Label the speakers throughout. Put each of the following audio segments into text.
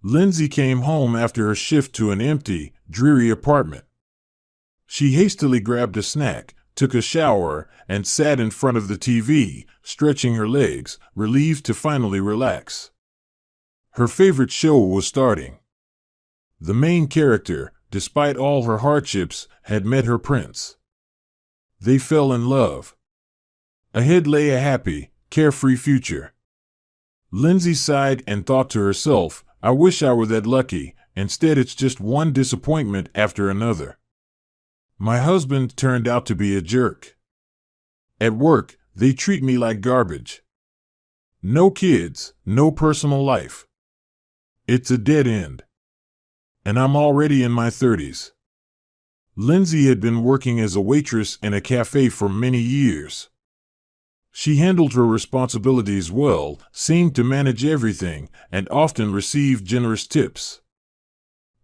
Speaker 1: Lindsay came home after her shift to an empty, dreary apartment. She hastily grabbed a snack, took a shower, and sat in front of the TV, stretching her legs, relieved to finally relax. Her favorite show was starting. The main character, despite all her hardships, had met her prince. They fell in love. Ahead lay a happy, carefree future. Lindsay sighed and thought to herself, I wish I were that lucky. Instead, it's just one disappointment after another. My husband turned out to be a jerk. At work, they treat me like garbage. No kids, no personal life. It's a dead end. And I'm already in my 30s. Lindsay had been working as a waitress in a cafe for many years. She handled her responsibilities well, seemed to manage everything, and often received generous tips.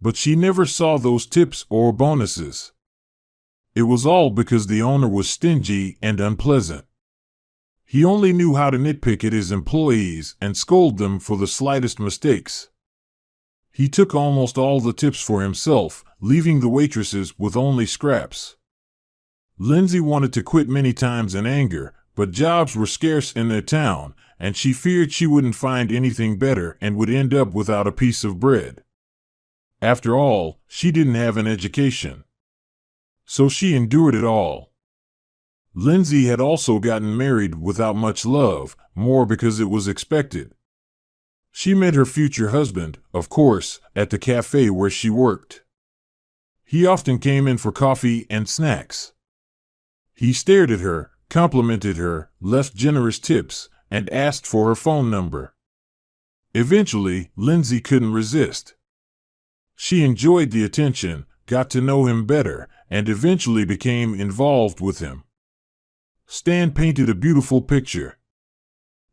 Speaker 1: But she never saw those tips or bonuses. It was all because the owner was stingy and unpleasant. He only knew how to nitpick at his employees and scold them for the slightest mistakes. He took almost all the tips for himself, leaving the waitresses with only scraps. Lindsay wanted to quit many times in anger, but jobs were scarce in their town, and she feared she wouldn't find anything better and would end up without a piece of bread. After all, she didn't have an education. So she endured it all. Lindsay had also gotten married without much love, more because it was expected. She met her future husband, of course, at the cafe where she worked. He often came in for coffee and snacks. He stared at her, complimented her, left generous tips, and asked for her phone number. Eventually, Lindsay couldn't resist. She enjoyed the attention, got to know him better, and eventually became involved with him. Stan painted a beautiful picture.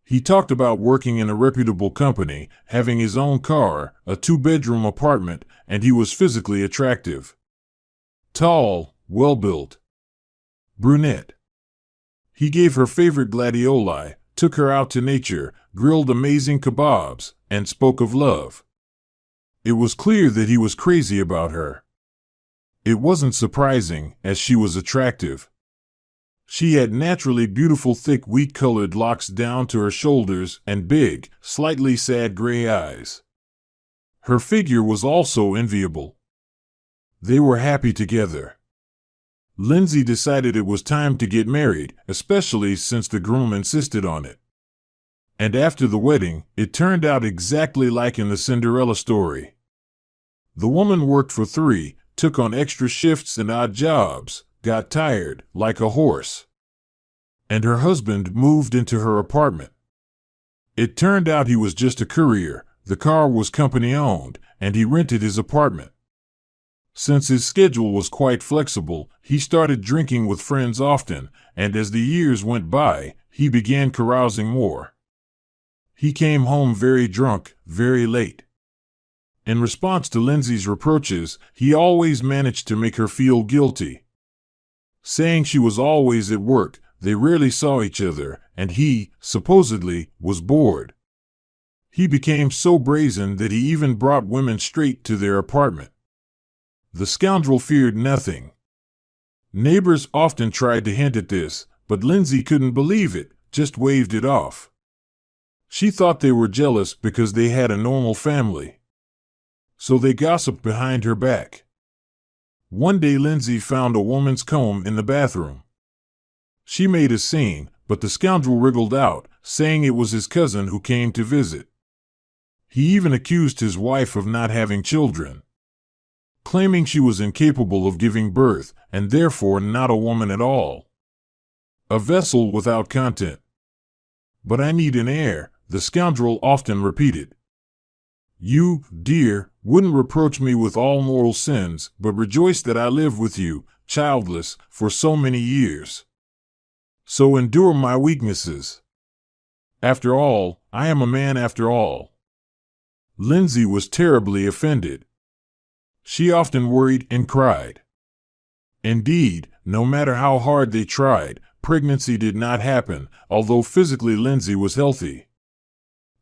Speaker 1: He talked about working in a reputable company, having his own car, a 2-bedroom apartment, and he was physically attractive. Tall, well-built. Brunette. He gave her favorite gladioli, took her out to nature, grilled amazing kebabs, and spoke of love. It was clear that he was crazy about her. It wasn't surprising, as she was attractive. She had naturally beautiful thick wheat-colored locks down to her shoulders and big, slightly sad gray eyes. Her figure was also enviable. They were happy together. Lindsay decided it was time to get married, especially since the groom insisted on it. And after the wedding, it turned out exactly like in the Cinderella story. The woman worked for 3, took on extra shifts and odd jobs, got tired, like a horse. And her husband moved into her apartment. It turned out he was just a courier, the car was company-owned, and he rented his apartment. Since his schedule was quite flexible, he started drinking with friends often, and as the years went by, he began carousing more. He came home very drunk, very late. In response to Lindsay's reproaches, he always managed to make her feel guilty. Saying she was always at work, they rarely saw each other, and he, supposedly, was bored. He became so brazen that he even brought women straight to their apartment. The scoundrel feared nothing. Neighbors often tried to hint at this, but Lindsay couldn't believe it, just waved it off. She thought they were jealous because they had a normal family. So they gossiped behind her back. One day Lindsay found a woman's comb in the bathroom. She made a scene, but the scoundrel wriggled out, saying it was his cousin who came to visit. He even accused his wife of not having children, claiming she was incapable of giving birth, and therefore not a woman at all. A vessel without content. But I need an heir, the scoundrel often repeated. You, dear, wouldn't reproach me with all moral sins, but rejoice that I live with you, childless, for so many years. So endure my weaknesses. After all, I am a man after all. Lindsay was terribly offended. She often worried and cried. Indeed, no matter how hard they tried, pregnancy did not happen, although physically Lindsay was healthy.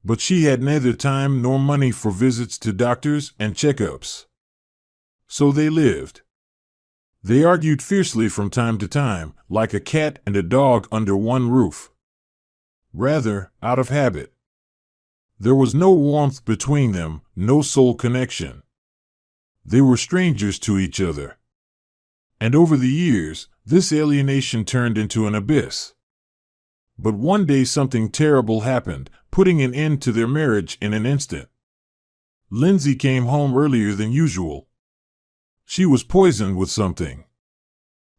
Speaker 1: But she had neither time nor money for visits to doctors and checkups. So they lived. They argued fiercely from time to time, like a cat and a dog under one roof. Rather, out of habit. There was no warmth between them, no soul connection. They were strangers to each other. And over the years, this alienation turned into an abyss. But one day something terrible happened, putting an end to their marriage in an instant. Lindsay came home earlier than usual. She was poisoned with something.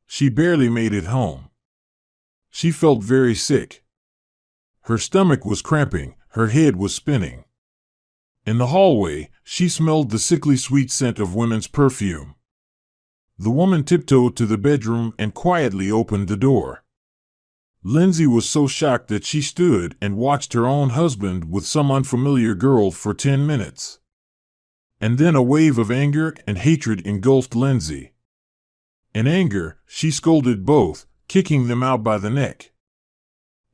Speaker 1: She barely made it home. She felt very sick. Her stomach was cramping, her head was spinning. In the hallway, she smelled the sickly sweet scent of women's perfume. The woman tiptoed to the bedroom and quietly opened the door. Lindsay was so shocked that she stood and watched her own husband with some unfamiliar girl for 10 minutes. And then a wave of anger and hatred engulfed Lindsay. In anger, she scolded both, kicking them out by the neck,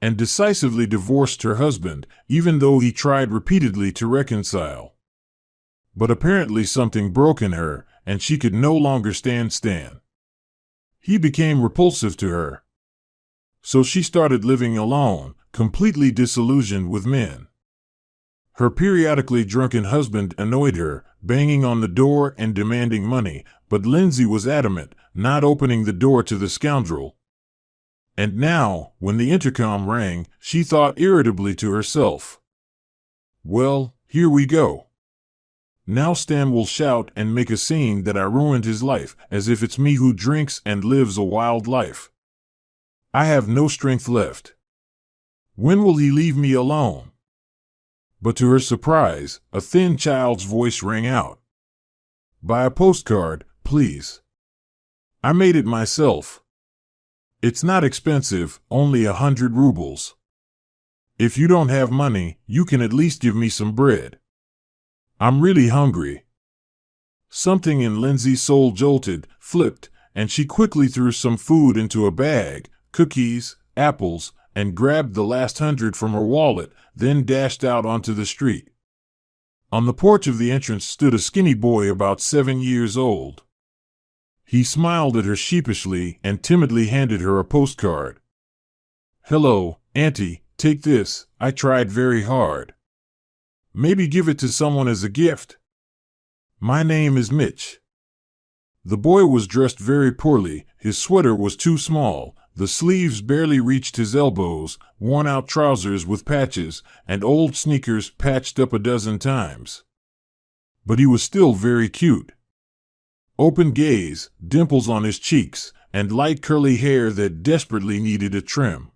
Speaker 1: and decisively divorced her husband, even though he tried repeatedly to reconcile. But apparently something broke in her, and she could no longer stand Stan. He became repulsive to her. So she started living alone, completely disillusioned with men. Her periodically drunken husband annoyed her, banging on the door and demanding money, but Lindsay was adamant, not opening the door to the scoundrel. And now, when the intercom rang, she thought irritably to herself, "Well, here we go. Now Stan will shout and make a scene that I ruined his life, as if it's me who drinks and lives a wild life. I have no strength left. When will he leave me alone?" But to her surprise, a thin child's voice rang out. "Buy a postcard, please. I made it myself. It's not expensive, only 100 rubles. If you don't have money, you can at least give me some bread. I'm really hungry." Something in Lindsay's soul jolted, flipped, and she quickly threw some food into a bag, cookies, apples, and grabbed the last 100 from her wallet, then dashed out onto the street. On the porch of the entrance stood a skinny boy about 7 years old. He smiled at her sheepishly and timidly handed her a postcard. "Hello, Auntie, take this. I tried very hard. Maybe give it to someone as a gift. My name is Mitch." The boy was dressed very poorly. His sweater was too small. The sleeves barely reached his elbows, worn-out trousers with patches, and old sneakers patched up a dozen times. But he was still very cute. Open gaze, dimples on his cheeks, and light curly hair that desperately needed a trim.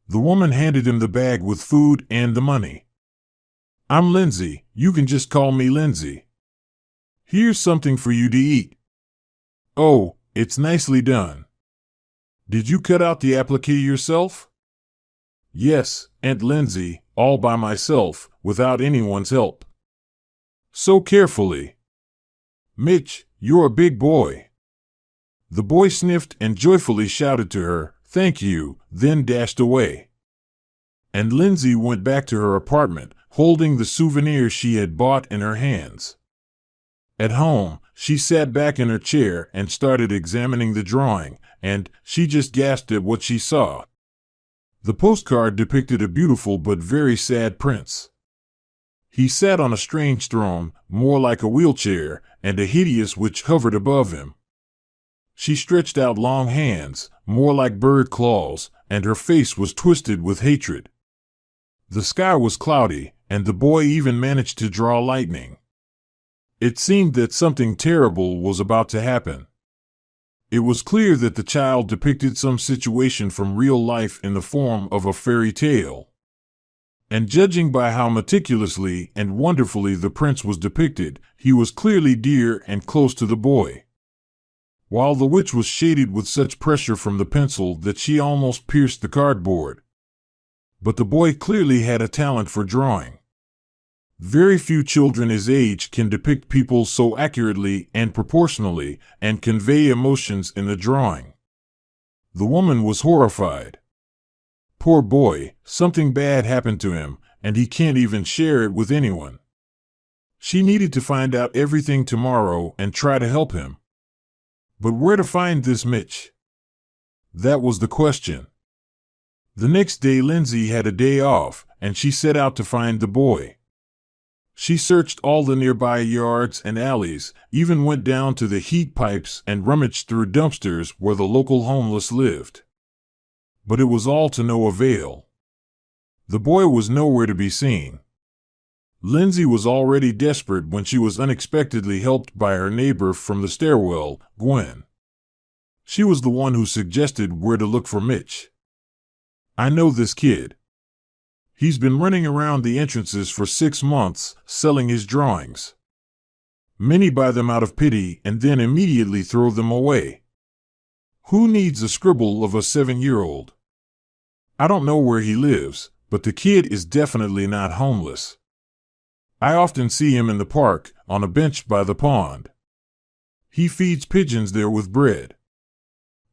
Speaker 1: The woman handed him the bag with food and the money. "I'm Lindsay. You can just call me Lindsay. Here's something for you to eat. Oh, it's nicely done. Did you cut out the applique yourself?" "Yes, Aunt Lindsay, all by myself, without anyone's help." "So carefully. Mitch, you're a big boy." The boy sniffed and joyfully shouted to her, "Thank you," then dashed away. And Lindsay went back to her apartment, holding the souvenir she had bought in her hands. At home, she sat back in her chair and started examining the drawing, and she just gasped at what she saw. The postcard depicted a beautiful but very sad prince. He sat on a strange throne, more like a wheelchair, and a hideous witch hovered above him. She stretched out long hands, more like bird claws, and her face was twisted with hatred. The sky was cloudy, and the boy even managed to draw lightning. It seemed that something terrible was about to happen. It was clear that the child depicted some situation from real life in the form of a fairy tale. And judging by how meticulously and wonderfully the prince was depicted, he was clearly dear and close to the boy. While the witch was shaded with such pressure from the pencil that she almost pierced the cardboard. But the boy clearly had a talent for drawing. Very few children his age can depict people so accurately and proportionally and convey emotions in the drawing. The woman was horrified. Poor boy, something bad happened to him, and he can't even share it with anyone. She needed to find out everything tomorrow and try to help him. But where to find this Mitch? That was the question. The next day, Lindsay had a day off, and she set out to find the boy. She searched all the nearby yards and alleys, even went down to the heat pipes and rummaged through dumpsters where the local homeless lived. But it was all to no avail. The boy was nowhere to be seen. Lindsay was already desperate when she was unexpectedly helped by her neighbor from the stairwell, Gwen. She was the one who suggested where to look for Mitch. "I know this kid. He's been running around the entrances for 6 months, selling his drawings. Many buy them out of pity and then immediately throw them away. Who needs a scribble of a 7-year-old? I don't know where he lives, but the kid is definitely not homeless. I often see him in the park, on a bench by the pond. He feeds pigeons there with bread.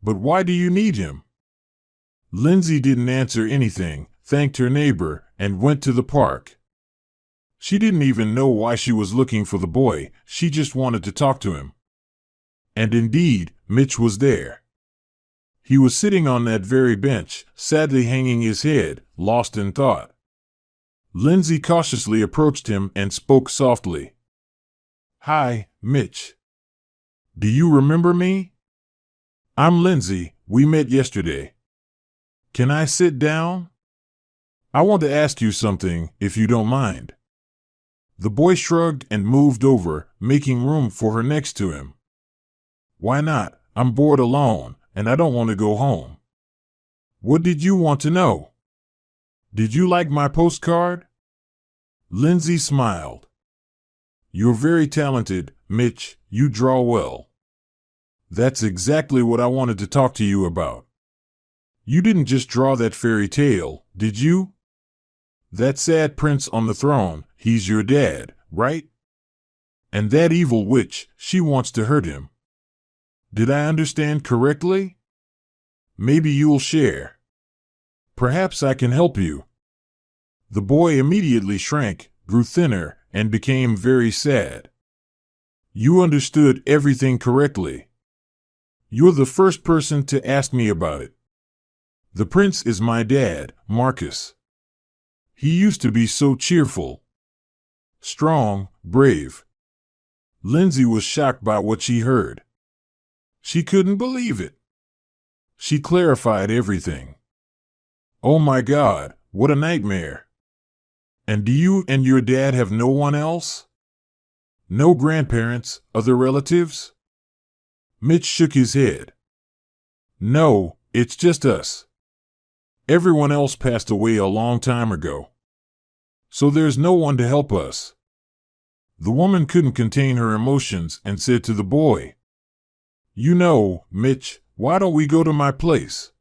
Speaker 1: But why do you need him?" Lindsay didn't answer anything, thanked her neighbor, and went to the park. She didn't even know why she was looking for the boy, she just wanted to talk to him. And indeed, Mitch was there. He was sitting on that very bench, sadly hanging his head, lost in thought. Lindsay cautiously approached him and spoke softly. "Hi, Mitch. Do you remember me? I'm Lindsay, we met yesterday. Can I sit down? I want to ask you something, if you don't mind." The boy shrugged and moved over, making room for her next to him. "Why not? I'm bored alone, and I don't want to go home. What did you want to know? Did you like my postcard?" Lindsay smiled. "You're very talented, Mitch, you draw well. That's exactly what I wanted to talk to you about. You didn't just draw that fairy tale, did you? That sad prince on the throne, he's your dad, right? And that evil witch, she wants to hurt him. Did I understand correctly? Maybe you'll share. Perhaps I can help you." The boy immediately shrank, grew thinner, and became very sad. "You understood everything correctly. You're the first person to ask me about it. The prince is my dad, Marcus. He used to be so cheerful. Strong, brave." Lindsay was shocked by what she heard. She couldn't believe it. She clarified everything. "Oh my God, what a nightmare. And do you and your dad have no one else? No grandparents, other relatives?" Mitch shook his head. "No, it's just us. Everyone else passed away a long time ago. So there's no one to help us." The woman couldn't contain her emotions and said to the boy, "You know, Mitch, why don't we go to my place?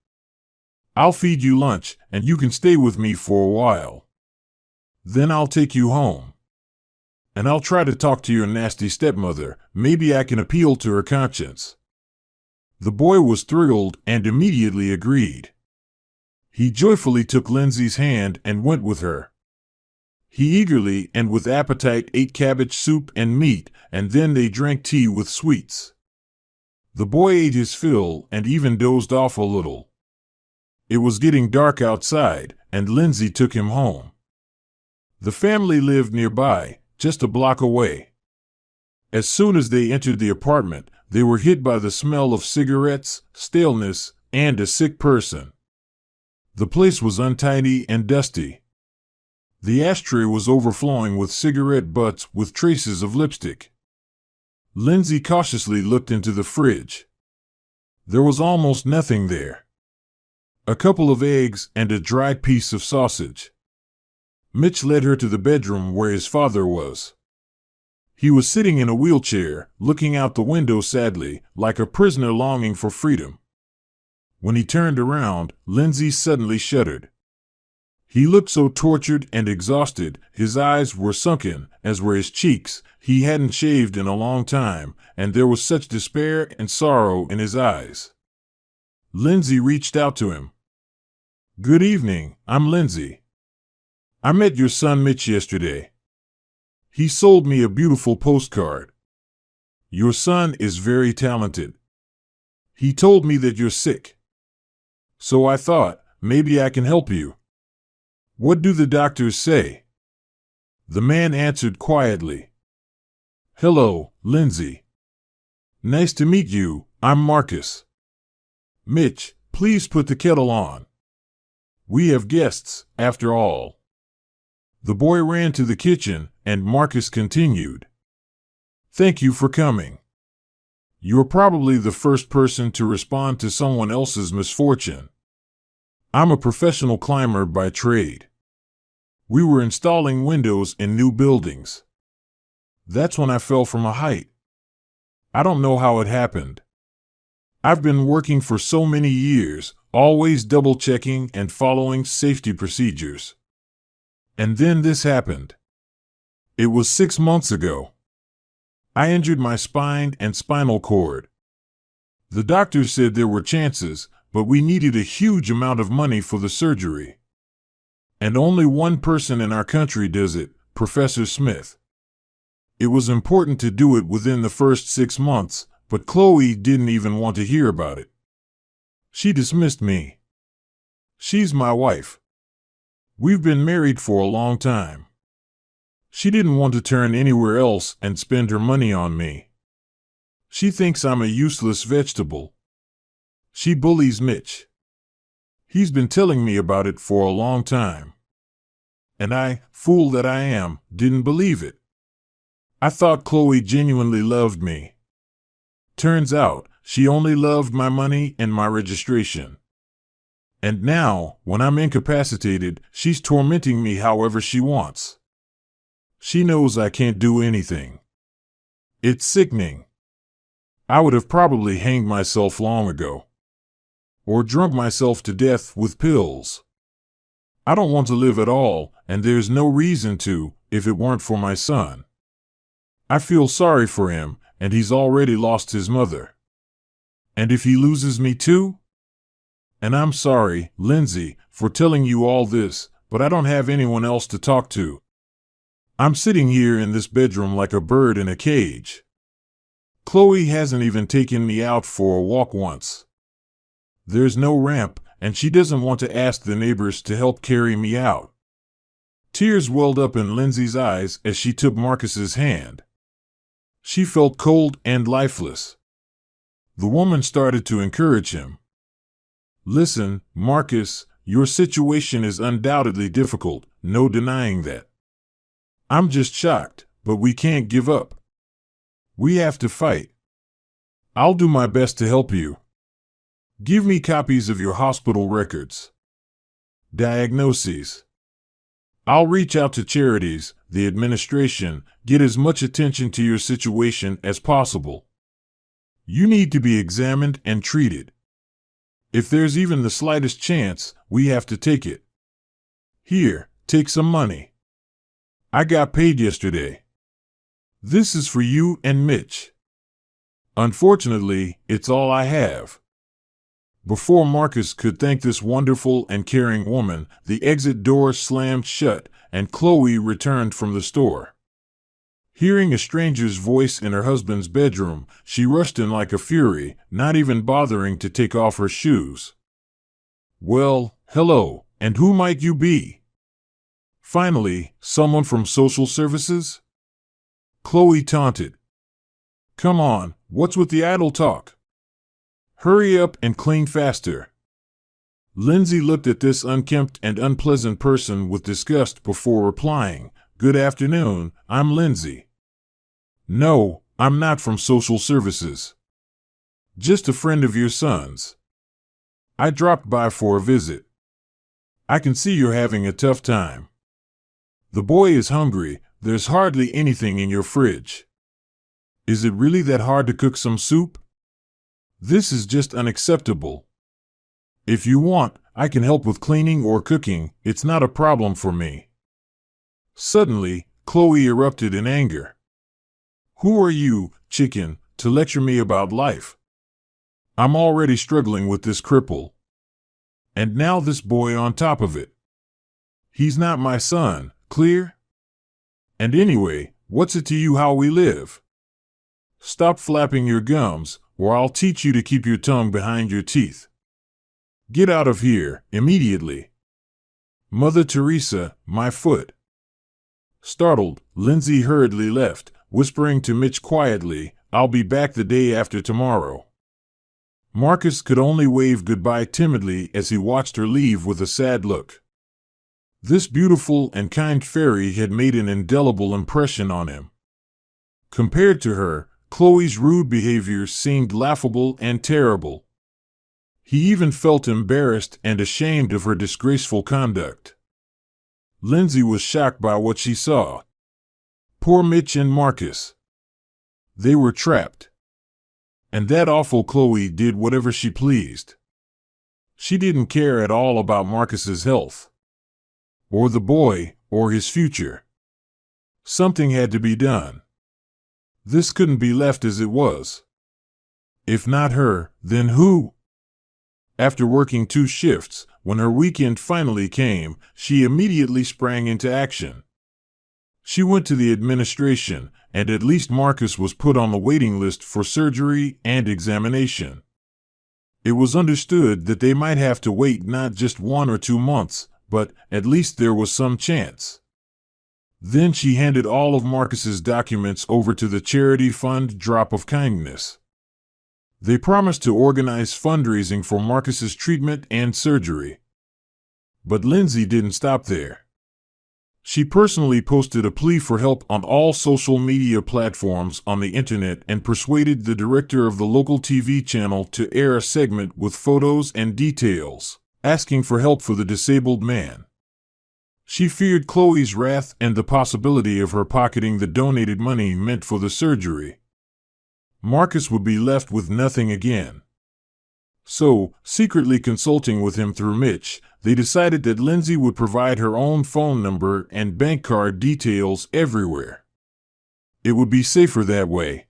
Speaker 1: I'll feed you lunch and you can stay with me for a while. Then I'll take you home. And I'll try to talk to your nasty stepmother, maybe I can appeal to her conscience." The boy was thrilled and immediately agreed. He joyfully took Lindsay's hand and went with her. He eagerly and with appetite ate cabbage soup and meat, and then they drank tea with sweets. The boy ate his fill and even dozed off a little. It was getting dark outside, and Lindsay took him home. The family lived nearby, just a block away. As soon as they entered the apartment, they were hit by the smell of cigarettes, staleness, and a sick person. The place was untidy and dusty. The ashtray was overflowing with cigarette butts with traces of lipstick. Lindsay cautiously looked into the fridge. There was almost nothing there. A couple of eggs and a dried piece of sausage. Mitch led her to the bedroom where his father was. He was sitting in a wheelchair, looking out the window sadly, like a prisoner longing for freedom. When he turned around, Lindsay suddenly shuddered. He looked so tortured and exhausted, his eyes were sunken, as were his cheeks. He hadn't shaved in a long time, and there was such despair and sorrow in his eyes. Lindsay reached out to him. "Good evening, I'm Lindsay. I met your son Mitch yesterday. He sold me a beautiful postcard. Your son is very talented. He told me that you're sick. So I thought, maybe I can help you. What do the doctors say? The man answered quietly. Hello, Lindsay. Nice to meet you, I'm Marcus. Mitch, please put the kettle on. We have guests, after all. The boy ran to the kitchen, and Marcus continued. Thank you for coming. You're probably the first person to respond to someone else's misfortune. I'm a professional climber by trade. We were installing windows in new buildings. That's when I fell from a height. I don't know how it happened. I've been working for so many years, always double-checking and following safety procedures. And then this happened. It was 6 months ago. I injured my spine and spinal cord. The doctors said there were chances, but we needed a huge amount of money for the surgery. And only one person in our country does it, Professor Smith. It was important to do it within the first 6 months, but Chloe didn't even want to hear about it. She dismissed me. She's my wife. We've been married for a long time. She didn't want to turn anywhere else and spend her money on me. She thinks I'm a useless vegetable. She bullies Mitch. He's been telling me about it for a long time. And I, fool that I am, didn't believe it. I thought Chloe genuinely loved me. Turns out, she only loved my money and my registration. And now, when I'm incapacitated, she's tormenting me however she wants. She knows I can't do anything. It's sickening. I would have probably hanged myself long ago. Or drunk myself to death with pills. I don't want to live at all, and there's no reason to, if it weren't for my son. I feel sorry for him, and he's already lost his mother. And if he loses me too? And I'm sorry, Lindsay, for telling you all this, but I don't have anyone else to talk to. I'm sitting here in this bedroom like a bird in a cage. Chloe hasn't even taken me out for a walk once. There's no ramp, and she doesn't want to ask the neighbors to help carry me out. Tears welled up in Lindsay's eyes as she took Marcus's hand. She felt cold and lifeless. The woman started to encourage him. Listen, Marcus, your situation is undoubtedly difficult, no denying that. I'm just shocked, but we can't give up. We have to fight. I'll do my best to help you. Give me copies of your hospital records. Diagnoses. I'll reach out to charities, the administration, get as much attention to your situation as possible. You need to be examined and treated. If there's even the slightest chance, we have to take it. Here, take some money. I got paid yesterday. This is for you and Mitch. Unfortunately, it's all I have. Before Marcus could thank this wonderful and caring woman, the exit door slammed shut, and Chloe returned from the store. Hearing a stranger's voice in her husband's bedroom, she rushed in like a fury, not even bothering to take off her shoes. Well, hello, and who might you be? Finally, someone from social services? Chloe taunted. Come on, what's with the idle talk? Hurry up and clean faster. Lindsay looked at this unkempt and unpleasant person with disgust before replying, Good afternoon, I'm Lindsay. No, I'm not from social services. Just a friend of your son's. I dropped by for a visit. I can see you're having a tough time. The boy is hungry, there's hardly anything in your fridge. Is it really that hard to cook some soup? This is just unacceptable. If you want, I can help with cleaning or cooking, it's not a problem for me. Suddenly, Chloe erupted in anger. Who are you, chicken, to lecture me about life? I'm already struggling with this cripple. And now this boy on top of it. He's not my son, clear? And anyway, what's it to you how we live? Stop flapping your gums, or I'll teach you to keep your tongue behind your teeth. Get out of here, immediately. Mother Teresa, my foot. Startled, Lindsay hurriedly left, whispering to Mitch quietly, I'll be back the day after tomorrow. Marcus could only wave goodbye timidly as he watched her leave with a sad look. This beautiful and kind fairy had made an indelible impression on him. Compared to her, Chloe's rude behavior seemed laughable and terrible. He even felt embarrassed and ashamed of her disgraceful conduct. Lindsay was shocked by what she saw. Poor Mitch and Marcus. They were trapped. And that awful Chloe did whatever she pleased. She didn't care at all about Marcus's health, or the boy, or his future. Something had to be done. This couldn't be left as it was. If not her, then who? After working 2 shifts, when her weekend finally came, she immediately sprang into action. She went to the administration, and at least Marcus was put on the waiting list for surgery and examination. It was understood that they might have to wait not just 1 or 2 months, but at least there was some chance. Then she handed all of Marcus's documents over to the charity fund Drop of Kindness. They promised to organize fundraising for Marcus's treatment and surgery. But Lindsay didn't stop there. She personally posted a plea for help on all social media platforms on the internet and persuaded the director of the local TV channel to air a segment with photos and details, asking for help for the disabled man. She feared Chloe's wrath and the possibility of her pocketing the donated money meant for the surgery. Marcus would be left with nothing again. So, secretly consulting with him through Mitch, they decided that Lindsay would provide her own phone number and bank card details everywhere. It would be safer that way.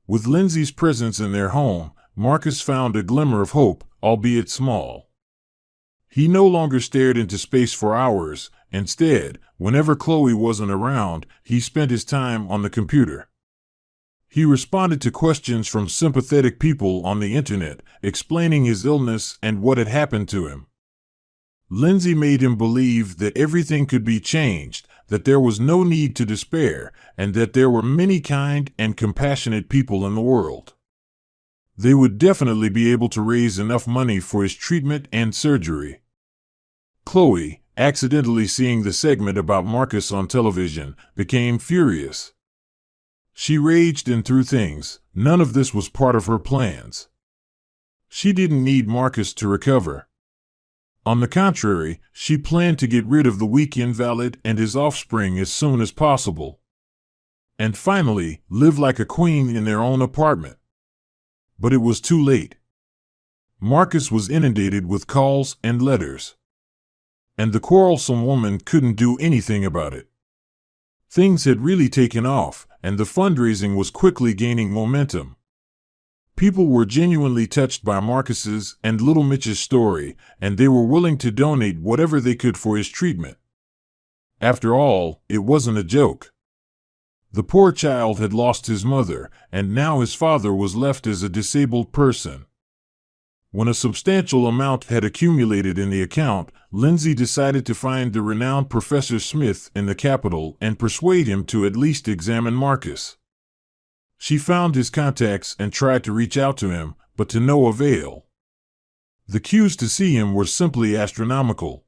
Speaker 1: With Lindsay's presence in their home, Marcus found a glimmer of hope, albeit small. He no longer stared into space for hours. Instead, whenever Chloe wasn't around, he spent his time on the computer. He responded to questions from sympathetic people on the internet, explaining his illness and what had happened to him. Lindsay made him believe that everything could be changed, that there was no need to despair, and that there were many kind and compassionate people in the world. They would definitely be able to raise enough money for his treatment and surgery. Chloe, accidentally seeing the segment about Marcus on television, became furious. She raged and threw things. None of this was part of her plans. She didn't need Marcus to recover. On the contrary, she planned to get rid of the weak invalid and his offspring as soon as possible. And finally, live like a queen in their own apartment. But it was too late. Marcus was inundated with calls and letters. And the quarrelsome woman couldn't do anything about it. Things had really taken off, and the fundraising was quickly gaining momentum. People were genuinely touched by Marcus's and little Mitch's story, and they were willing to donate whatever they could for his treatment. After all, it wasn't a joke. The poor child had lost his mother, and now his father was left as a disabled person. When a substantial amount had accumulated in the account, Lindsay decided to find the renowned Professor Smith in the capital and persuade him to at least examine Marcus. She found his contacts and tried to reach out to him, but to no avail. The queues to see him were simply astronomical.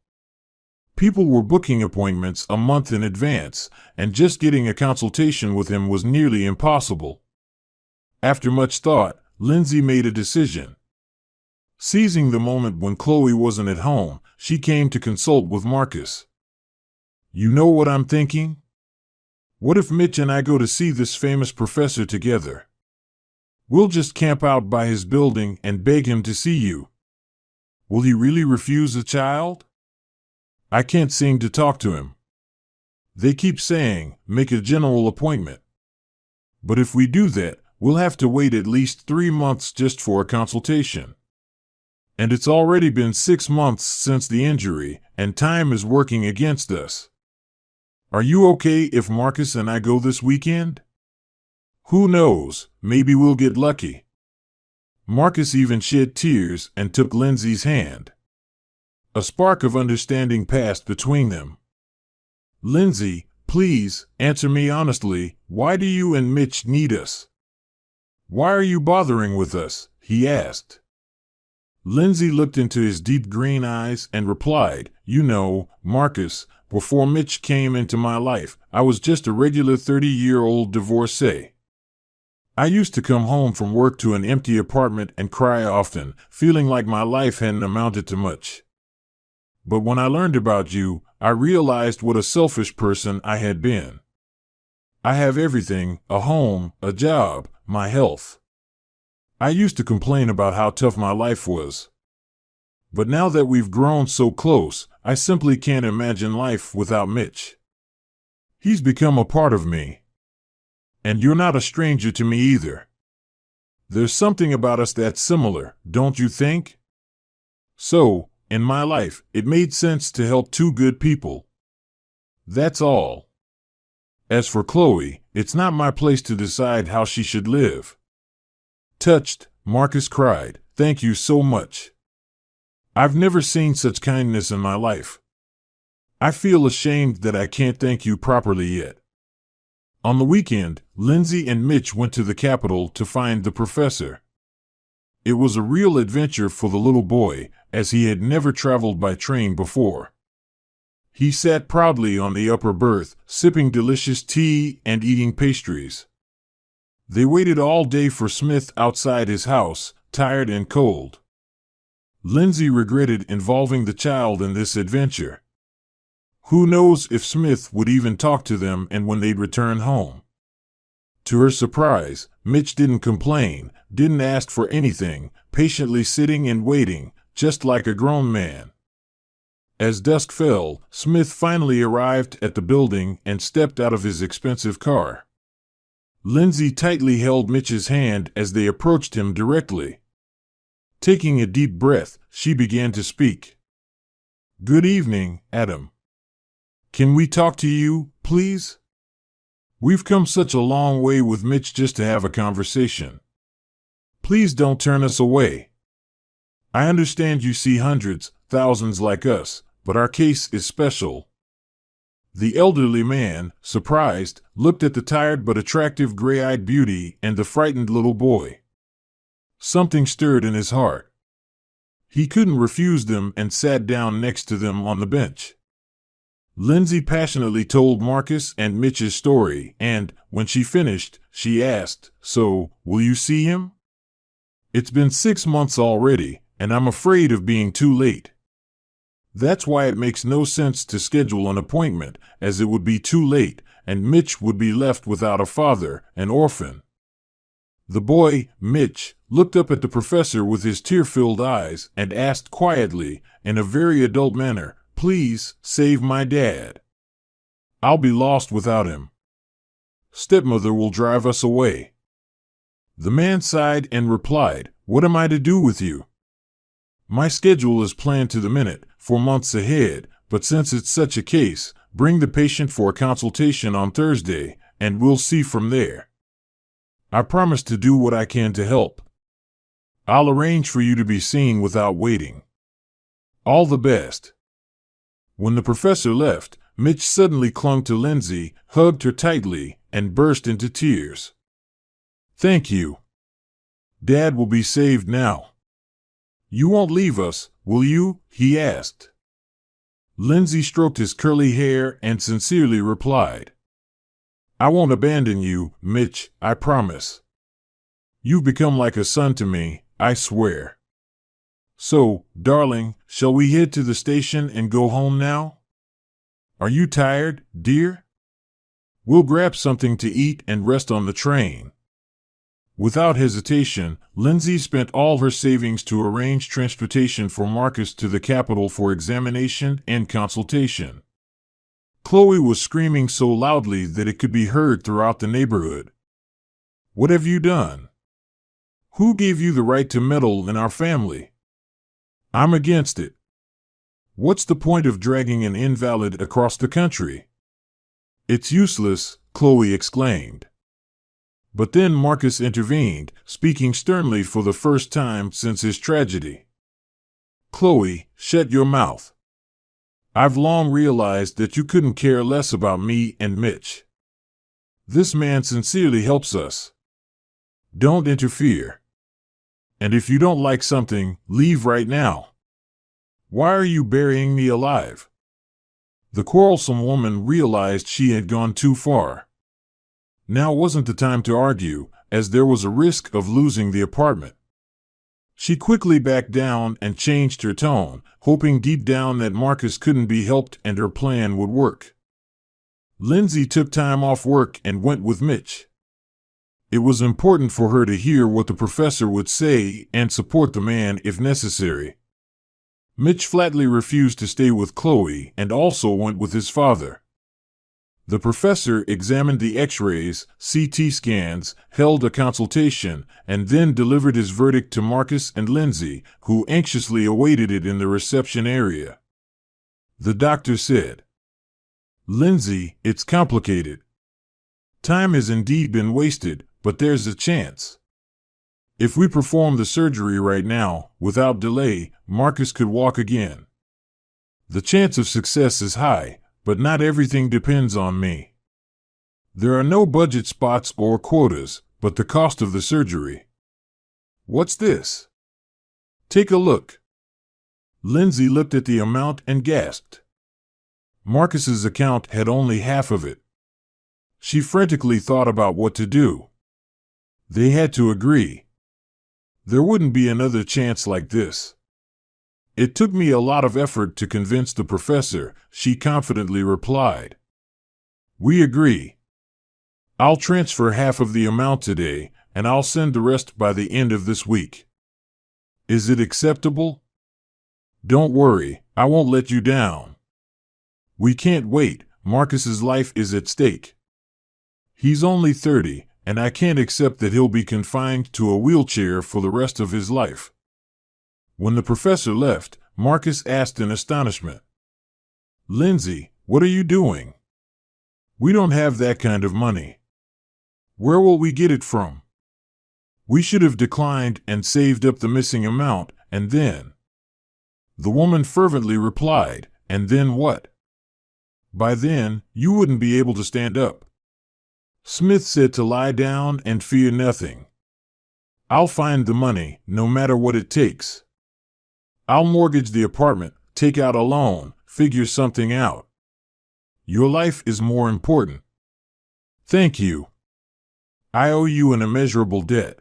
Speaker 1: People were booking appointments a month in advance, and just getting a consultation with him was nearly impossible. After much thought, Lindsay made a decision. Seizing the moment when Chloe wasn't at home, she came to consult with Marcus. You know what I'm thinking? What if Mitch and I go to see this famous professor together? We'll just camp out by his building and beg him to see you. Will he really refuse a child? I can't seem to talk to him. They keep saying, make a general appointment. But if we do that, we'll have to wait at least 3 months just for a consultation. And it's already been 6 months since the injury, and time is working against us. Are you okay if Marcus and I go this weekend? Who knows, maybe we'll get lucky. Marcus even shed tears and took Lindsay's hand. A spark of understanding passed between them. Lindsay, please, answer me honestly, why do you and Mitch need us? Why are you bothering with us? He asked. Lindsay looked into his deep green eyes and replied, You know, Marcus, before Mitch came into my life, I was just a regular 30-year-old divorcee. I used to come home from work to an empty apartment and cry often, feeling like my life hadn't amounted to much. But when I learned about you, I realized what a selfish person I had been. I have everything, a home, a job, my health. I used to complain about how tough my life was. But now that we've grown so close, I simply can't imagine life without Mitch. He's become a part of me. And you're not a stranger to me either. There's something about us that's similar, don't you think? So, in my life, it made sense to help two good people. That's all. As for Chloe, it's not my place to decide how she should live. Touched, Marcus cried, Thank you so much. I've never seen such kindness in my life. I feel ashamed that I can't thank you properly yet. On the weekend, Lindsay and Mitch went to the Capitol to find the professor. It was a real adventure for the little boy, as he had never traveled by train before. He sat proudly on the upper berth, sipping delicious tea and eating pastries. They waited all day for Smith outside his house, tired and cold. Lindsay regretted involving the child in this adventure. Who knows if Smith would even talk to them and when they'd return home. To her surprise, Mitch didn't complain, didn't ask for anything, patiently sitting and waiting, just like a grown man. As dusk fell, Smith finally arrived at the building and stepped out of his expensive car. Lindsay tightly held Mitch's hand as they approached him directly. Taking a deep breath, she began to speak. Good evening, Adam. Can we talk to you, please? We've come such a long way with Mitch just to have a conversation. Please don't turn us away. I understand you see hundreds, thousands like us, but our case is special. The elderly man, surprised, looked at the tired but attractive gray-eyed beauty and the frightened little boy. Something stirred in his heart. He couldn't refuse them and sat down next to them on the bench. Lindsay passionately told Marcus and Mitch's story, and, when she finished, she asked, So, will you see him? It's been 6 months already, and I'm afraid of being too late. That's why it makes no sense to schedule an appointment, as it would be too late, and Mitch would be left without a father, an orphan. The boy, Mitch, looked up at the professor with his tear-filled eyes and asked quietly, in a very adult manner, Please, save my dad. I'll be lost without him. Stepmother will drive us away. The man sighed and replied, What am I to do with you? My schedule is planned to the minute, for months ahead, but since it's such a case, bring the patient for a consultation on Thursday, and we'll see from there. I promise to do what I can to help. I'll arrange for you to be seen without waiting. All the best. When the professor left, Mitch suddenly clung to Lindsay, hugged her tightly, and burst into tears. Thank you. Dad will be saved now. You won't leave us, will you? He asked. Lindsay stroked his curly hair and sincerely replied, I won't abandon you, Mitch, I promise. You've become like a son to me, I swear. So, darling, shall we head to the station and go home now? Are you tired, dear? We'll grab something to eat and rest on the train. Without hesitation, Lindsay spent all her savings to arrange transportation for Marcus to the Capitol for examination and consultation. Chloe was screaming so loudly that it could be heard throughout the neighborhood. What have you done? Who gave you the right to meddle in our family? I'm against it. What's the point of dragging an invalid across the country? It's useless, Chloe exclaimed. But then Marcus intervened, speaking sternly for the first time since his tragedy. Chloe, shut your mouth. I've long realized that you couldn't care less about me and Mitch. This man sincerely helps us. Don't interfere. And if you don't like something, leave right now. Why are you burying me alive? The quarrelsome woman realized she had gone too far. Now wasn't the time to argue, as there was a risk of losing the apartment. She quickly backed down and changed her tone, hoping deep down that Marcus couldn't be helped and her plan would work. Lindsay took time off work and went with Mitch. It was important for her to hear what the professor would say and support the man if necessary. Mitch flatly refused to stay with Chloe and also went with his father. The professor examined the X-rays, CT scans, held a consultation, and then delivered his verdict to Marcus and Lindsay, who anxiously awaited it in the reception area. The doctor said, "Lindsay, it's complicated. Time has indeed been wasted, but there's a chance. If we perform the surgery right now, without delay, Marcus could walk again. The chance of success is high, but not everything depends on me. There are no budget spots or quotas, but the cost of the surgery. What's this? Take a look." Lindsay looked at the amount and gasped. Marcus's account had only half of it. She frantically thought about what to do. They had to agree. There wouldn't be another chance like this. "It took me a lot of effort to convince the professor," she confidently replied. "We agree. I'll transfer half of the amount today, and I'll send the rest by the end of this week. Is it acceptable? Don't worry, I won't let you down. We can't wait, Marcus's life is at stake. He's only 30, and I can't accept that he'll be confined to a wheelchair for the rest of his life." When the professor left, Marcus asked in astonishment, "Lindsay, what are you doing? We don't have that kind of money. Where will we get it from? We should have declined and saved up the missing amount, and then—" The woman fervently replied, "And then what? By then, you wouldn't be able to stand up. Smith said to lie down and fear nothing. I'll find the money, no matter what it takes. I'll mortgage the apartment, take out a loan, figure something out. Your life is more important. Thank you. I owe you an immeasurable debt.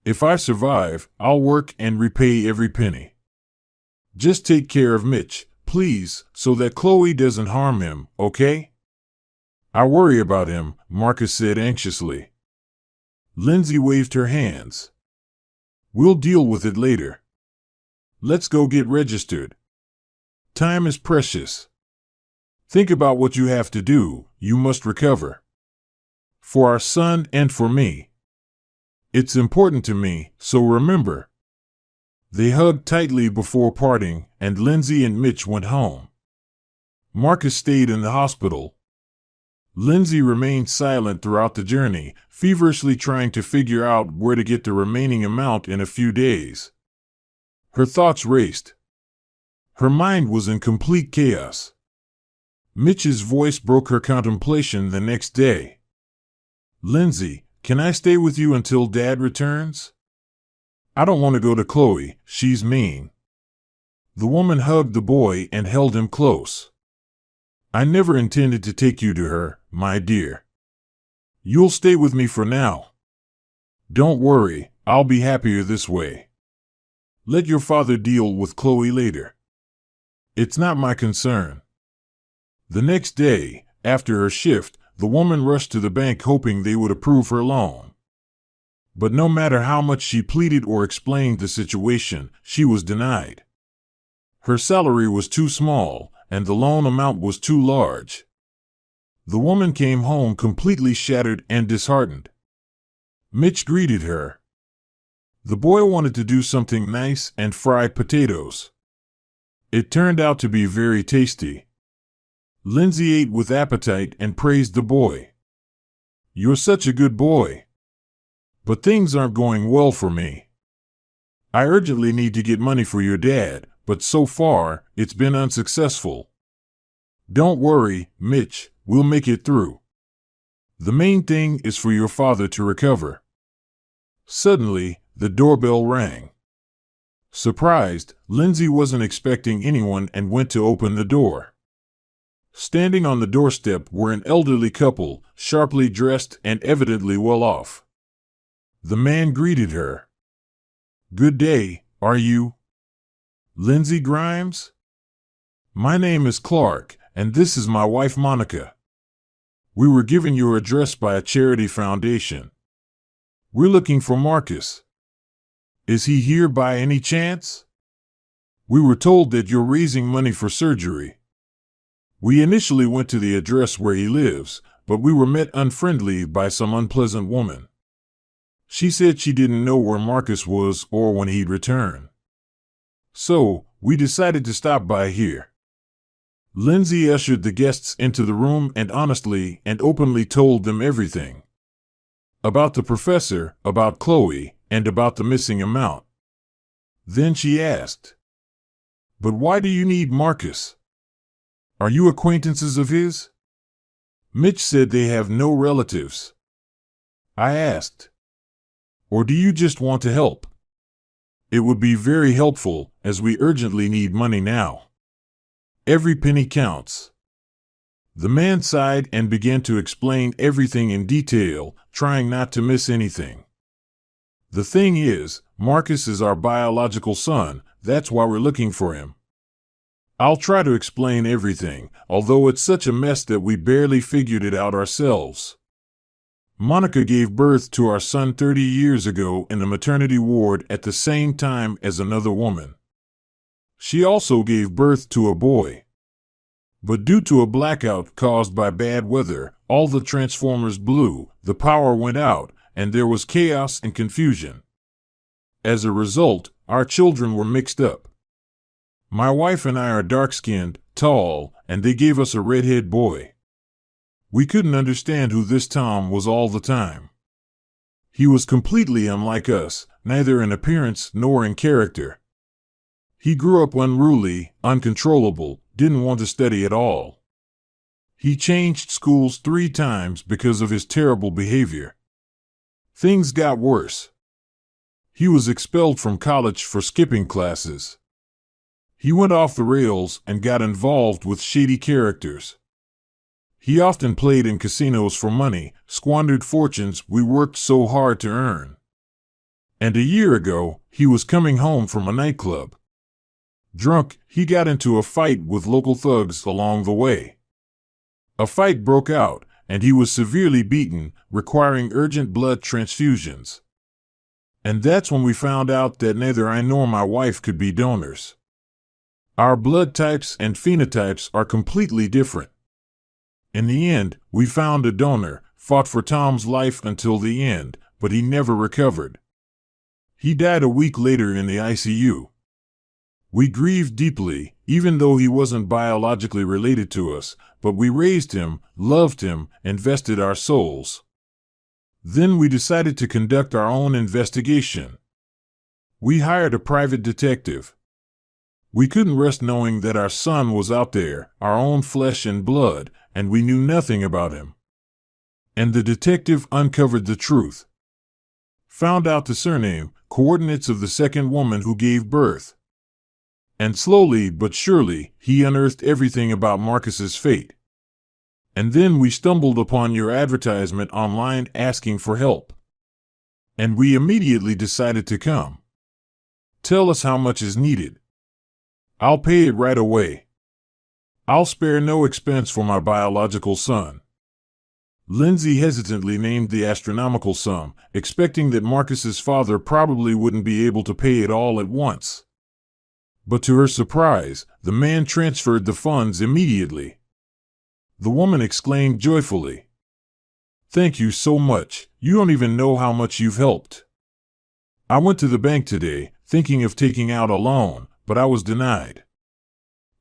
Speaker 1: If I survive, I'll work and repay every penny. Just take care of Mitch, please, so that Chloe doesn't harm him, okay?" "I worry about him," Marcus said anxiously. Lindsay waved her hands. "We'll deal with it later. Let's go get registered. Time is precious. Think about what you have to do. You must recover. For our son and for me. It's important to me, so remember." They hugged tightly before parting, and Lindsay and Mitch went home. Marcus stayed in the hospital. Lindsay remained silent throughout the journey, feverishly trying to figure out where to get the remaining amount in a few days. Her thoughts raced. Her mind was in complete chaos. Mitch's voice broke her contemplation the next day. "Lindsay, can I stay with you until Dad returns? I don't want to go to Chloe, she's mean." The woman hugged the boy and held him close. "I never intended to take you to her, my dear. You'll stay with me for now. Don't worry, I'll be happier this way. Let your father deal with Chloe later. It's not my concern." The next day, after her shift, the woman rushed to the bank hoping they would approve her loan. But no matter how much she pleaded or explained the situation, she was denied. Her salary was too small, and the loan amount was too large. The woman came home completely shattered and disheartened. Mitch greeted her. The boy wanted to do something nice and fry potatoes. It turned out to be very tasty. Lindsay ate with appetite and praised the boy. "You're such a good boy. But things aren't going well for me. I urgently need to get money for your dad, but so far, it's been unsuccessful." "Don't worry, Mitch, we'll make it through. The main thing is for your father to recover." Suddenly, the doorbell rang. Surprised, Lindsay wasn't expecting anyone and went to open the door. Standing on the doorstep were an elderly couple, sharply dressed and evidently well off. The man greeted her. "Good day, are you Lindsay Grimes? My name is Clark, and this is my wife Monica. We were given your address by a charity foundation. We're looking for Marcus. Is he here by any chance? We were told that you're raising money for surgery. We initially went to the address where he lives, but we were met unfriendly by some unpleasant woman. She said she didn't know where Marcus was or when he'd return. So, we decided to stop by here." Lindsay ushered the guests into the room and honestly and openly told them everything. About the professor, about Chloe, and about the missing amount. Then she asked, "But why do you need Marcus? Are you acquaintances of his?" Mitch said they have no relatives. I asked, "Or do you just want to help? It would be very helpful, as we urgently need money now. Every penny counts." The man sighed and began to explain everything in detail, trying not to miss anything. "The thing is, Marcus is our biological son, that's why we're looking for him. I'll try to explain everything, although it's such a mess that we barely figured it out ourselves. Monica gave birth to our son 30 years ago in a maternity ward at the same time as another woman. She also gave birth to a boy. But due to a blackout caused by bad weather, all the transformers blew, the power went out, and there was chaos and confusion. As a result, our children were mixed up. My wife and I are dark-skinned, tall, and they gave us a redhead boy. We couldn't understand who this Tom was all the time. He was completely unlike us, neither in appearance nor in character. He grew up unruly, uncontrollable, didn't want to study at all. He changed schools 3 times because of his terrible behavior. Things got worse. He was expelled from college for skipping classes. He went off the rails and got involved with shady characters. He often played in casinos for money, squandered fortunes we worked so hard to earn. And a year ago, he was coming home from a nightclub. Drunk, he got into a fight with local thugs along the way. A fight broke out, and he was severely beaten, requiring urgent blood transfusions. And that's when we found out that neither I nor my wife could be donors. Our blood types and phenotypes are completely different. In the end, we found a donor, fought for Tom's life until the end, but he never recovered. He died a week later in the ICU. We grieved deeply, even though he wasn't biologically related to us, but we raised him, loved him, invested our souls. Then we decided to conduct our own investigation. We hired a private detective. We couldn't rest knowing that our son was out there, our own flesh and blood, and we knew nothing about him. And the detective uncovered the truth. Found out the surname, coordinates of the second woman who gave birth. And slowly but surely, he unearthed everything about Marcus's fate. And then we stumbled upon your advertisement online asking for help. And we immediately decided to come. Tell us how much is needed. I'll pay it right away. I'll spare no expense for my biological son." Lindsay hesitantly named the astronomical sum, expecting that Marcus's father probably wouldn't be able to pay it all at once. But to her surprise, the man transferred the funds immediately. The woman exclaimed joyfully, "Thank you so much. You don't even know how much you've helped." I went to the bank today, thinking of taking out a loan, but I was denied.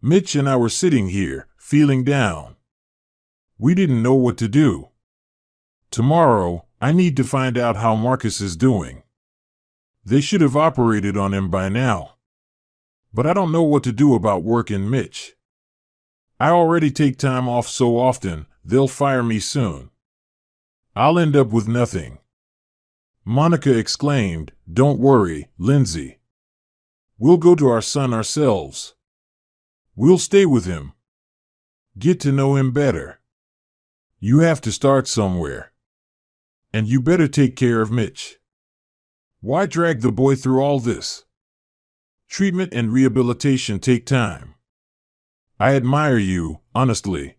Speaker 1: Mitch and I were sitting here, feeling down. We didn't know what to do. Tomorrow, I need to find out how Marcus is doing. They should have operated on him by now. But I don't know what to do about work and Mitch. I already take time off so often, they'll fire me soon. I'll end up with nothing. Monica exclaimed, "Don't worry, Lindsay. We'll go to our son ourselves. We'll stay with him. Get to know him better. You have to start somewhere. And you better take care of Mitch. Why drag the boy through all this? Treatment and rehabilitation take time. I admire you, honestly.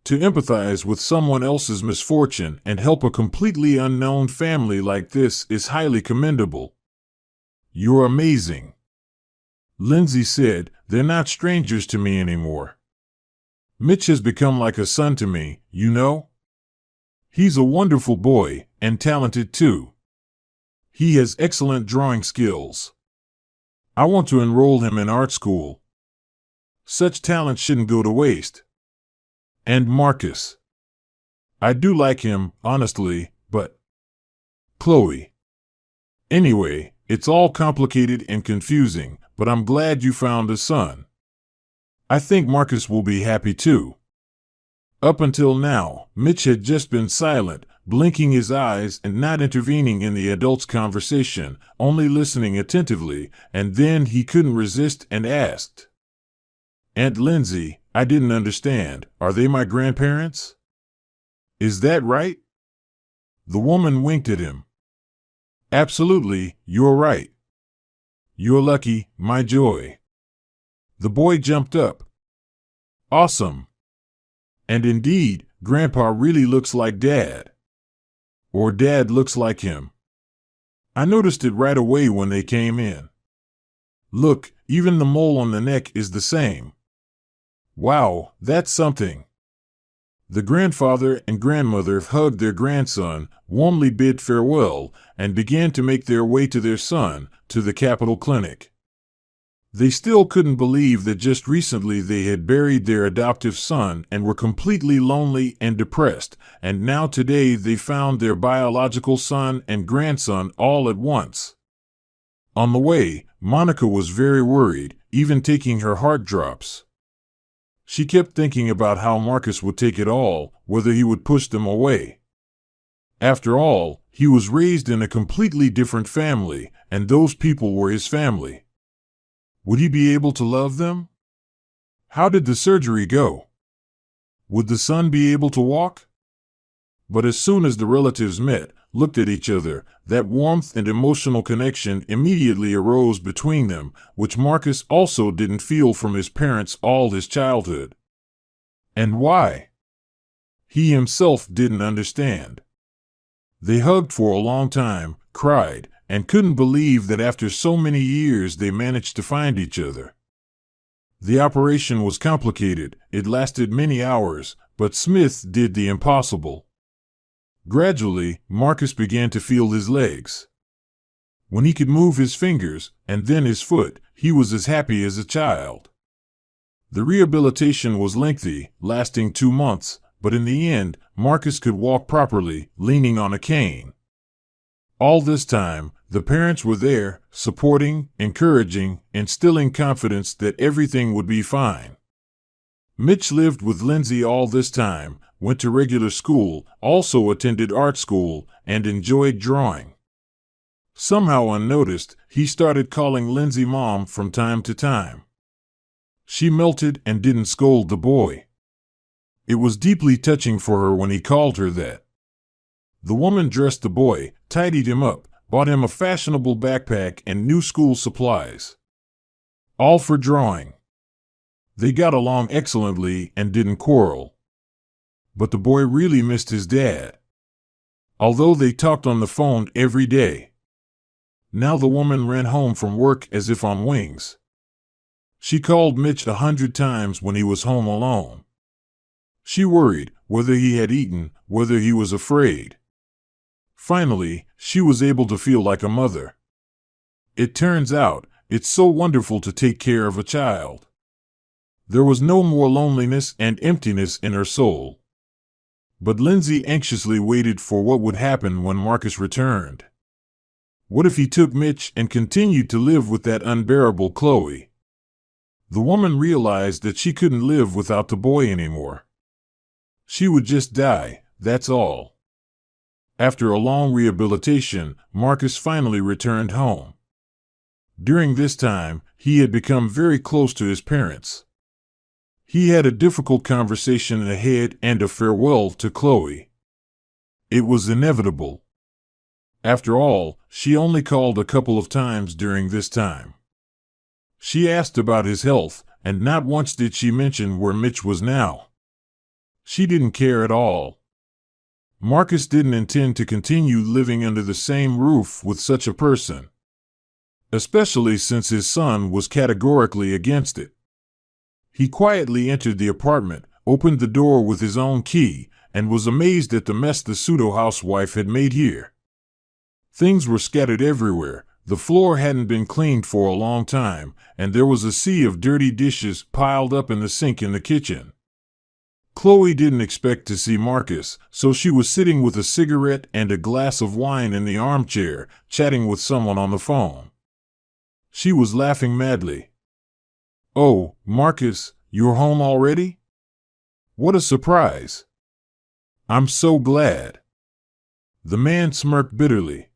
Speaker 1: To empathize with someone else's misfortune and help a completely unknown family like this is highly commendable. You're amazing." Lindsay said, "They're not strangers to me anymore. Mitch has become like a son to me, you know? He's a wonderful boy, and talented too. He has excellent drawing skills. I want to enroll him in art school. Such talent shouldn't go to waste. And Marcus. I do like him, honestly, but... Chloe. Anyway, it's all complicated and confusing, but I'm glad you found a son. I think Marcus will be happy too." Up until now, Mitch had just been silent, blinking his eyes and not intervening in the adults' conversation, only listening attentively, and then he couldn't resist and asked, "Aunt Lindsay, I didn't understand. Are they my grandparents? Is that right?" The woman winked at him. "Absolutely, you're right. You're lucky, my joy." The boy jumped up. "Awesome. And indeed, Grandpa really looks like Dad. Or Dad looks like him. I noticed it right away when they came in. Look, even the mole on the neck is the same. Wow, that's something." The grandfather and grandmother hugged their grandson, warmly bid farewell, and began to make their way to their son, to the Capitol Clinic. They still couldn't believe that just recently they had buried their adoptive son and were completely lonely and depressed, and now today they found their biological son and grandson all at once. On the way, Monica was very worried, even taking her heart drops. She kept thinking about how Marcus would take it all, whether he would push them away. After all, he was raised in a completely different family, and those people were his family. Would he be able to love them? How did the surgery go? Would the son be able to walk? But as soon as the relatives met, looked at each other, that warmth and emotional connection immediately arose between them, which Marcus also didn't feel from his parents all his childhood. And why? He himself didn't understand. They hugged for a long time, cried, and couldn't believe that after so many years they managed to find each other. The operation was complicated, it lasted many hours, but Smith did the impossible. Gradually, Marcus began to feel his legs. When he could move his fingers, and then his foot, he was as happy as a child. The rehabilitation was lengthy, lasting 2 months, but in the end, Marcus could walk properly, leaning on a cane. All this time, the parents were there, supporting, encouraging, instilling confidence that everything would be fine. Mitch lived with Lindsay all this time, went to regular school, also attended art school, and enjoyed drawing. Somehow unnoticed, he started calling Lindsay Mom from time to time. She melted and didn't scold the boy. It was deeply touching for her when he called her that. The woman dressed the boy, tidied him up, bought him a fashionable backpack and new school supplies. All for drawing. They got along excellently and didn't quarrel. But the boy really missed his dad. Although they talked on the phone every day. Now the woman ran home from work as if on wings. She called Mitch 100 times when he was home alone. She worried whether he had eaten, whether he was afraid. Finally, she was able to feel like a mother. It turns out, it's so wonderful to take care of a child. There was no more loneliness and emptiness in her soul. But Lindsay anxiously waited for what would happen when Marcus returned. What if he took Mitch and continued to live with that unbearable Chloe? The woman realized that she couldn't live without the boy anymore. She would just die, that's all. After a long rehabilitation, Marcus finally returned home. During this time, he had become very close to his parents. He had a difficult conversation ahead and a farewell to Chloe. It was inevitable. After all, she only called a couple of times during this time. She asked about his health, and not once did she mention where Mitch was now. She didn't care at all. Marcus didn't intend to continue living under the same roof with such a person, especially since his son was categorically against it. He quietly entered the apartment, opened the door with his own key, and was amazed at the mess the pseudo-housewife had made here. Things were scattered everywhere, the floor hadn't been cleaned for a long time, and there was a sea of dirty dishes piled up in the sink in the kitchen. Chloe didn't expect to see Marcus, so she was sitting with a cigarette and a glass of wine in the armchair, chatting with someone on the phone. She was laughing madly. "Oh, Marcus, you're home already? What a surprise. I'm so glad." The man smirked bitterly.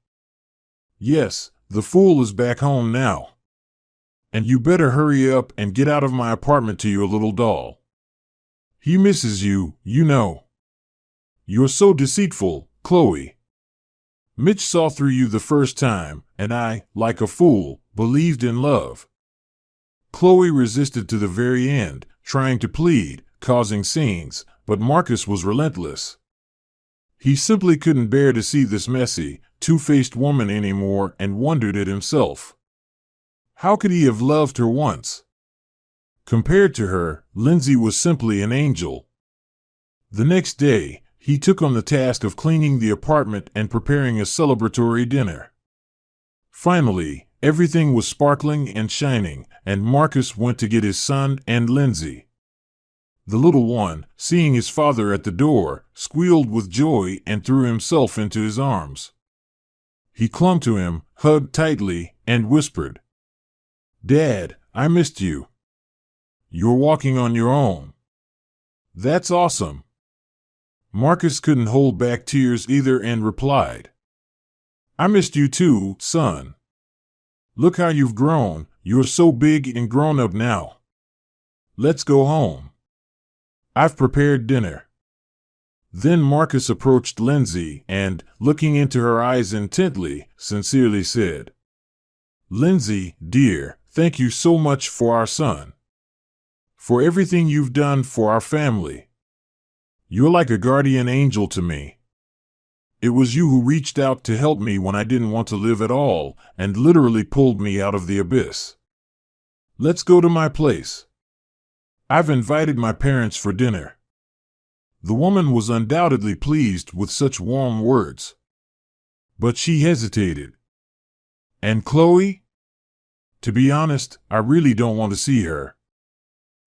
Speaker 1: "Yes, the fool is back home now. And you better hurry up and get out of my apartment to your little doll. He misses you, you know. You're so deceitful, Chloe. Mitch saw through you the first time, and I, like a fool, believed in love." Chloe resisted to the very end, trying to plead, causing scenes, but Marcus was relentless. He simply couldn't bear to see this messy, two-faced woman anymore and wondered at himself. How could he have loved her once? Compared to her, Lindsay was simply an angel. The next day, he took on the task of cleaning the apartment and preparing a celebratory dinner. Finally, everything was sparkling and shining, and Marcus went to get his son and Lindsay. The little one, seeing his father at the door, squealed with joy and threw himself into his arms. He clung to him, hugged tightly, and whispered, "Dad, I missed you. You're walking on your own. That's awesome." Marcus couldn't hold back tears either and replied, "I missed you too, son. Look how you've grown, you're so big and grown up now. Let's go home. I've prepared dinner." Then Marcus approached Lindsay and, looking into her eyes intently, sincerely said, "Lindsay, dear, thank you so much for our son. For everything you've done for our family. You're like a guardian angel to me. It was you who reached out to help me when I didn't want to live at all, and literally pulled me out of the abyss. Let's go to my place. I've invited my parents for dinner." The woman was undoubtedly pleased with such warm words. But she hesitated. "And Chloe? To be honest, I really don't want to see her.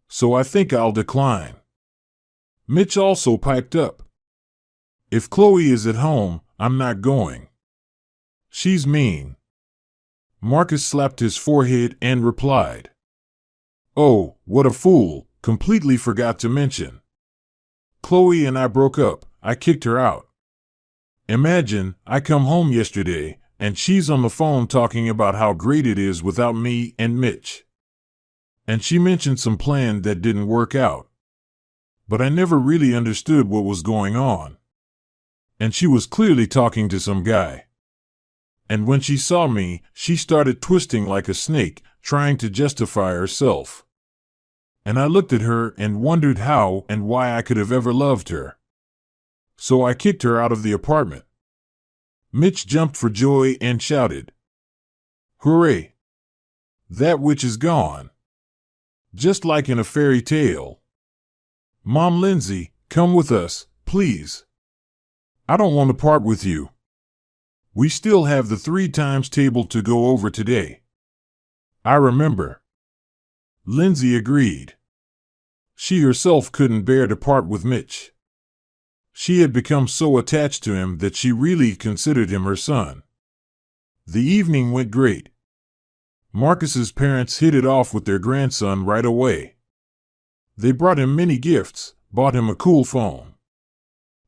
Speaker 1: So I think I'll decline." Mitch also piped up. "If Chloe is at home, I'm not going. She's mean." Marcus slapped his forehead and replied, "Oh, what a fool, completely forgot to mention. Chloe and I broke up, I kicked her out. Imagine, I come home yesterday, and she's on the phone talking about how great it is without me and Mitch. And she mentioned some plan that didn't work out. But I never really understood what was going on. And she was clearly talking to some guy. And when she saw me, she started twisting like a snake, trying to justify herself. And I looked at her and wondered how and why I could have ever loved her. So I kicked her out of the apartment." Mitch jumped for joy and shouted, "Hooray! That witch is gone. Just like in a fairy tale. Mom, Lindsay, come with us, please. I don't want to part with you. We still have the 3 times table to go over today." I remember. Lindsay agreed. She herself couldn't bear to part with Mitch. She had become so attached to him that she really considered him her son. The evening went great. Marcus's parents hit it off with their grandson right away. They brought him many gifts, bought him a cool phone.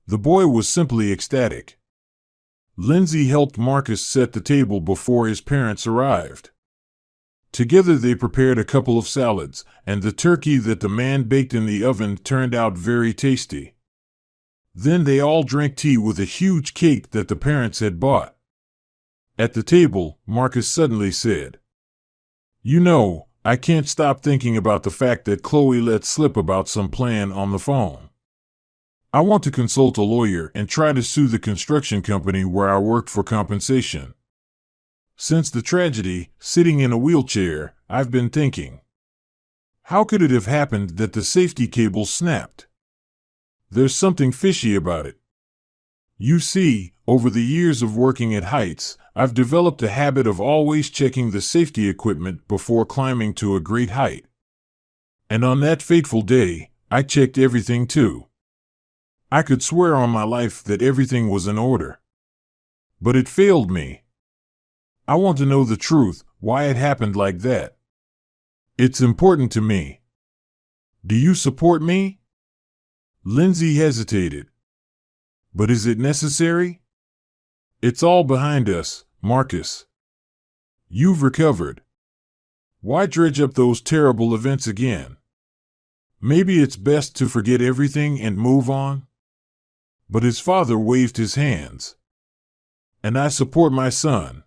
Speaker 1: The boy was simply ecstatic. Lindsay helped Marcus set the table before his parents arrived. Together they prepared a couple of salads, and the turkey that the man baked in the oven turned out very tasty. Then they all drank tea with a huge cake that the parents had bought. At the table, Marcus suddenly said, "You know, I can't stop thinking about the fact that Chloe let slip about some plan on the phone. I want to consult a lawyer and try to sue the construction company where I worked for compensation. Since the tragedy, sitting in a wheelchair, I've been thinking, how could it have happened that the safety cable snapped? There's something fishy about it. You see, over the years of working at heights, I've developed a habit of always checking the safety equipment before climbing to a great height. And on that fateful day, I checked everything too. I could swear on my life that everything was in order. But it failed me. I want to know the truth, why it happened like that. It's important to me. Do you support me?" Lindsay hesitated. "But is it necessary? It's all behind us, Marcus. You've recovered. Why dredge up those terrible events again? Maybe it's best to forget everything and move on." But his father waved his hands. "And I support my son.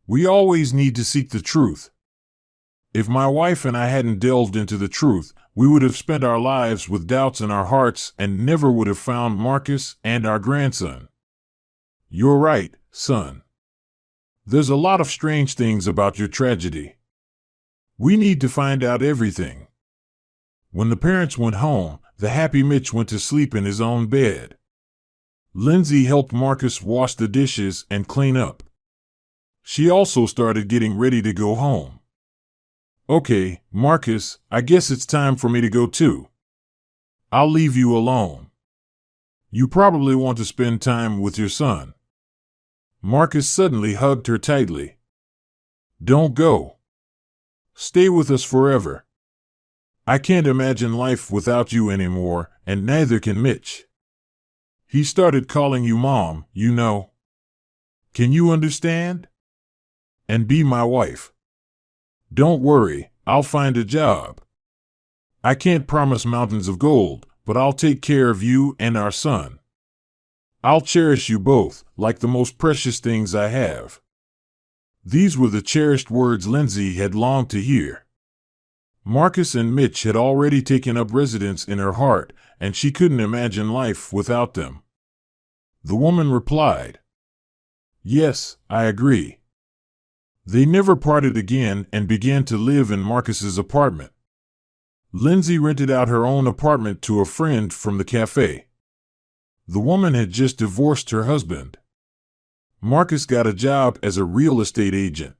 Speaker 1: We always need to seek the truth. If my wife and I hadn't delved into the truth, we would have spent our lives with doubts in our hearts and never would have found Marcus and our grandson. You're right, son. There's a lot of strange things about your tragedy. We need to find out everything." When the parents went home, the happy Mitch went to sleep in his own bed. Lindsay helped Marcus wash the dishes and clean up. She also started getting ready to go home. "Okay, Marcus, I guess it's time for me to go too. I'll leave you alone. You probably want to spend time with your son." Marcus suddenly hugged her tightly. "Don't go. Stay with us forever. I can't imagine life without you anymore, and neither can Mitch. He started calling you Mom, you know. Can you understand? And be my wife. Don't worry, I'll find a job. I can't promise mountains of gold, but I'll take care of you and our son. I'll cherish you both, like the most precious things I have." These were the cherished words Lindsay had longed to hear. Marcus and Mitch had already taken up residence in her heart, and she couldn't imagine life without them. The woman replied, "Yes, I agree." They never parted again and began to live in Marcus's apartment. Lindsay rented out her own apartment to a friend from the cafe. The woman had just divorced her husband. Marcus got a job as a real estate agent.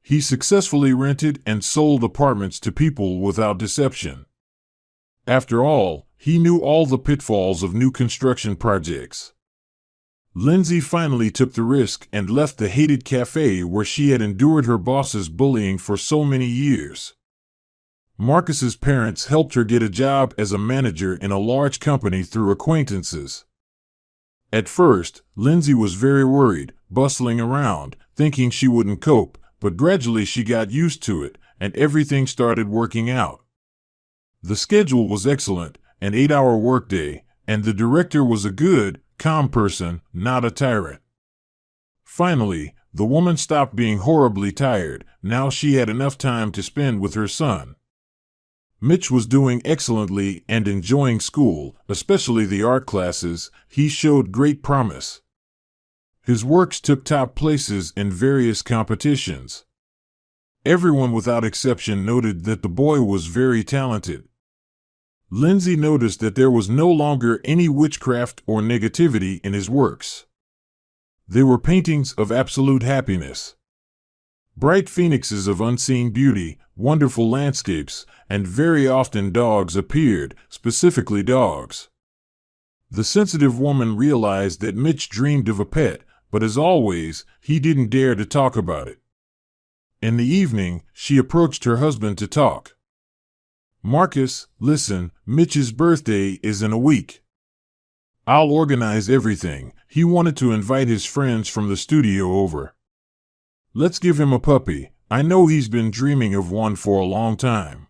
Speaker 1: He successfully rented and sold apartments to people without deception. After all, he knew all the pitfalls of new construction projects. Lindsay finally took the risk and left the hated cafe where she had endured her boss's bullying for so many years. Marcus's parents helped her get a job as a manager in a large company through acquaintances. At first, Lindsay was very worried, bustling around, thinking she wouldn't cope, but gradually she got used to it, and everything started working out. The schedule was excellent, an 8-hour workday, and the director was a good, calm person, not a tyrant. Finally, the woman stopped being horribly tired. Now she had enough time to spend with her son. Mitch was doing excellently and enjoying school, especially the art classes. He showed great promise. His works took top places in various competitions. Everyone without exception noted that the boy was very talented. Lindsay noticed that there was no longer any witchcraft or negativity in his works. They were paintings of absolute happiness. Bright phoenixes of unseen beauty, wonderful landscapes, and very often dogs appeared, specifically dogs. The sensitive woman realized that Mitch dreamed of a pet, but as always, he didn't dare to talk about it. In the evening, she approached her husband to talk. "Marcus, listen, Mitch's birthday is in a week. I'll organize everything. He wanted to invite his friends from the studio over. Let's give him a puppy. I know he's been dreaming of one for a long time."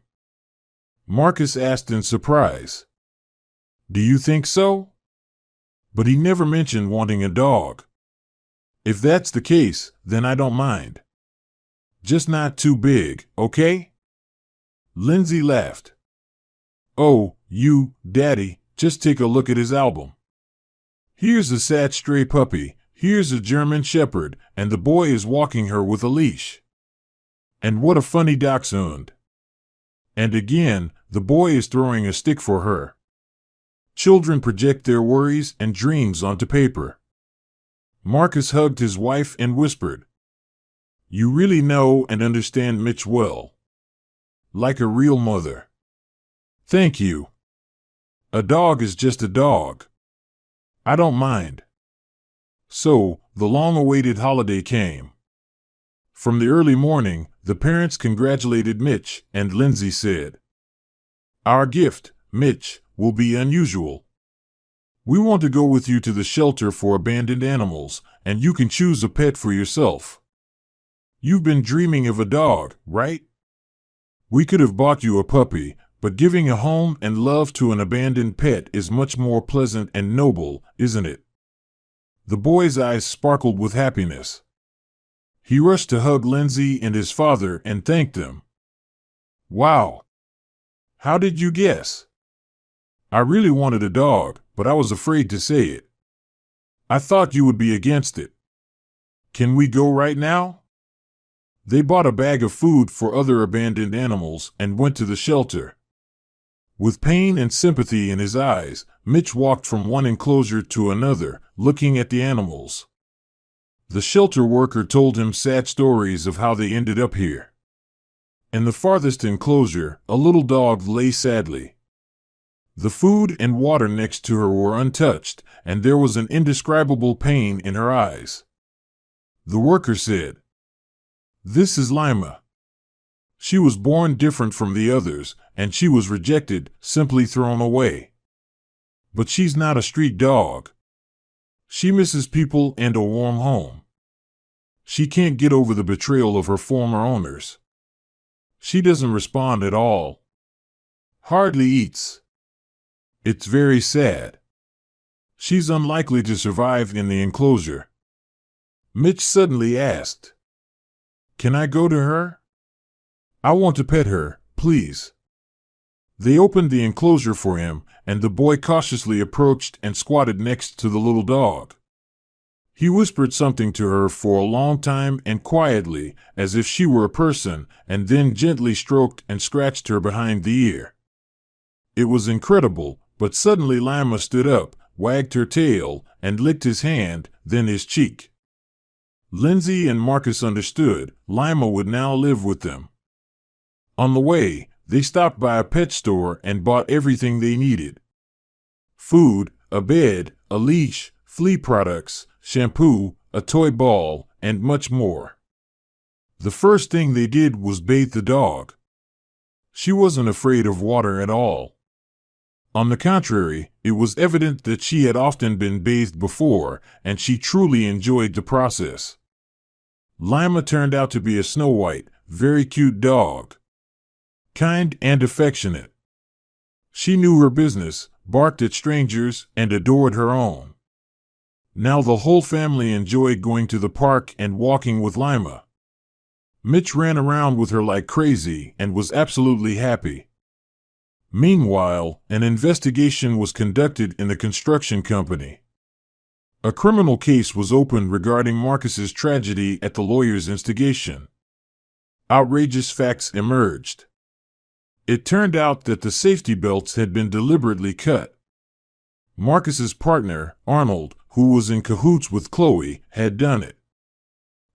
Speaker 1: Marcus asked in surprise, "Do you think so? But he never mentioned wanting a dog." "If that's the case, then I don't mind. Just not too big, okay?" Lindsay laughed. "Oh, Daddy, just take a look at his album. Here's a sad stray puppy, here's a German shepherd, and the boy is walking her with a leash. And what a funny dachshund. And again, the boy is throwing a stick for her." Children project their worries and dreams onto paper. Marcus hugged his wife and whispered, "You really know and understand Mitch well. Like a real mother. Thank you. A dog is just a dog. I don't mind." So, the long-awaited holiday came. From the early morning, the parents congratulated Mitch, and Lindsay said, "Our gift, Mitch, will be unusual. We want to go with you to the shelter for abandoned animals, and you can choose a pet for yourself. You've been dreaming of a dog, right? We could have bought you a puppy, but giving a home and love to an abandoned pet is much more pleasant and noble, isn't it?" The boy's eyes sparkled with happiness. He rushed to hug Lindsay and his father and thanked them. "Wow! How did you guess? I really wanted a dog, but I was afraid to say it. I thought you would be against it. Can we go right now?" They bought a bag of food for other abandoned animals and went to the shelter. With pain and sympathy in his eyes, Mitch walked from one enclosure to another, looking at the animals. The shelter worker told him sad stories of how they ended up here. In the farthest enclosure, a little dog lay sadly. The food and water next to her were untouched, and there was an indescribable pain in her eyes. The worker said, "This is Lima. She was born different from the others, and she was rejected, simply thrown away. But she's not a street dog. She misses people and a warm home. She can't get over the betrayal of her former owners. She doesn't respond at all. Hardly eats. It's very sad. She's unlikely to survive in the enclosure." Mitch suddenly asked, "Can I go to her? I want to pet her, please." They opened the enclosure for him, and the boy cautiously approached and squatted next to the little dog. He whispered something to her for a long time and quietly, as if she were a person, and then gently stroked and scratched her behind the ear. It was incredible, but suddenly Lima stood up, wagged her tail, and licked his hand, then his cheek. Lindsay and Marcus understood. Lima would now live with them. On the way, they stopped by a pet store and bought everything they needed. Food, a bed, a leash, flea products, shampoo, a toy ball, and much more. The first thing they did was bathe the dog. She wasn't afraid of water at all. On the contrary, it was evident that she had often been bathed before, and she truly enjoyed the process. Lima turned out to be a Snow White, very cute dog. Kind and affectionate. She knew her business, barked at strangers, and adored her own. Now the whole family enjoyed going to the park and walking with Lima. Mitch ran around with her like crazy and was absolutely happy. Meanwhile, an investigation was conducted in the construction company. A criminal case was opened regarding Marcus's tragedy at the lawyer's instigation. Outrageous facts emerged. It turned out that the safety belts had been deliberately cut. Marcus's partner, Arnold, who was in cahoots with Chloe, had done it.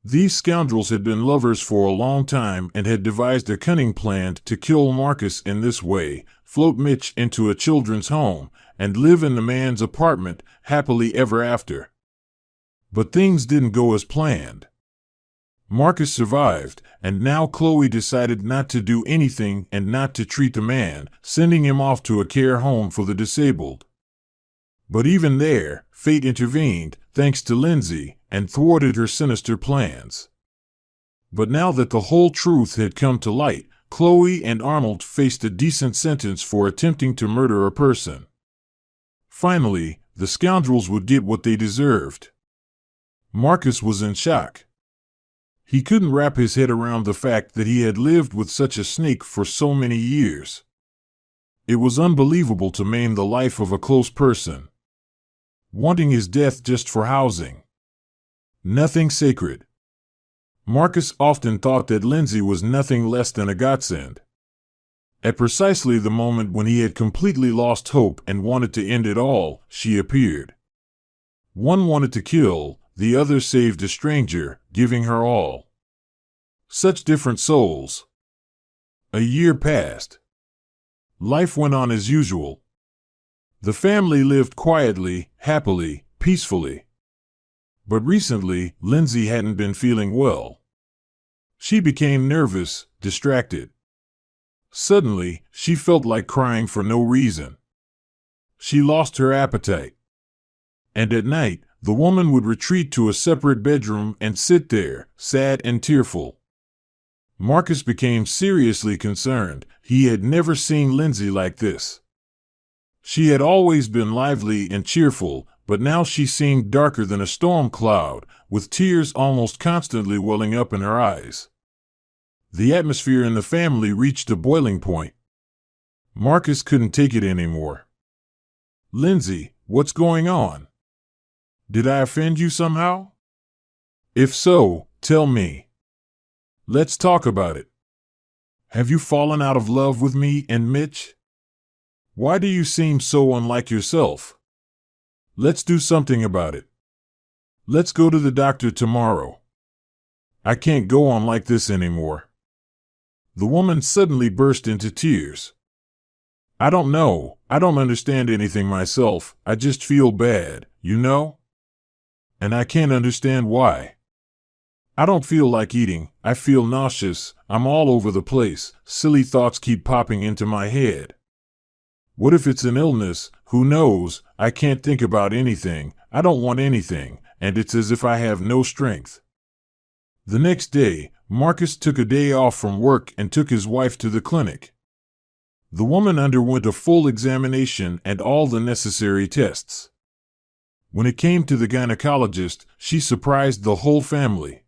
Speaker 1: These scoundrels had been lovers for a long time and had devised a cunning plan to kill Marcus in this way, float Mitch into a children's home, and live in the man's apartment happily ever after. But things didn't go as planned. Marcus survived, and now Chloe decided not to do anything and not to treat the man, sending him off to a care home for the disabled. But even there, fate intervened, thanks to Lindsay, and thwarted her sinister plans. But now that the whole truth had come to light, Chloe and Arnold faced a decent sentence for attempting to murder a person. Finally, the scoundrels would get what they deserved. Marcus was in shock. He couldn't wrap his head around the fact that he had lived with such a snake for so many years. It was unbelievable to maim the life of a close person. Wanting his death just for housing. Nothing sacred. Marcus often thought that Lindsay was nothing less than a godsend. At precisely the moment when he had completely lost hope and wanted to end it all, she appeared. One wanted to kill, the other saved a stranger, giving her all. Such different souls. A year passed. Life went on as usual. The family lived quietly, happily, peacefully. But recently, Lindsay hadn't been feeling well. She became nervous, distracted. Suddenly, she felt like crying for no reason. She lost her appetite. And at night, the woman would retreat to a separate bedroom and sit there, sad and tearful. Marcus became seriously concerned. He had never seen Lindsay like this. She had always been lively and cheerful, but now she seemed darker than a storm cloud, with tears almost constantly welling up in her eyes. The atmosphere in the family reached a boiling point. Marcus couldn't take it anymore. "Lindsay, what's going on? Did I offend you somehow? If so, tell me. Let's talk about it. Have you fallen out of love with me and Mitch? Why do you seem so unlike yourself? Let's do something about it. Let's go to the doctor tomorrow. I can't go on like this anymore." The woman suddenly burst into tears. "I don't know. I don't understand anything myself. I just feel bad, you know? And I can't understand why. I don't feel like eating. I feel nauseous. I'm all over the place. Silly thoughts keep popping into my head. What if it's an illness? Who knows? I can't think about anything. I don't want anything, and it's as if I have no strength." The next day, Marcus took a day off from work and took his wife to the clinic. The woman underwent a full examination and all the necessary tests. When it came to the gynecologist, she surprised the whole family.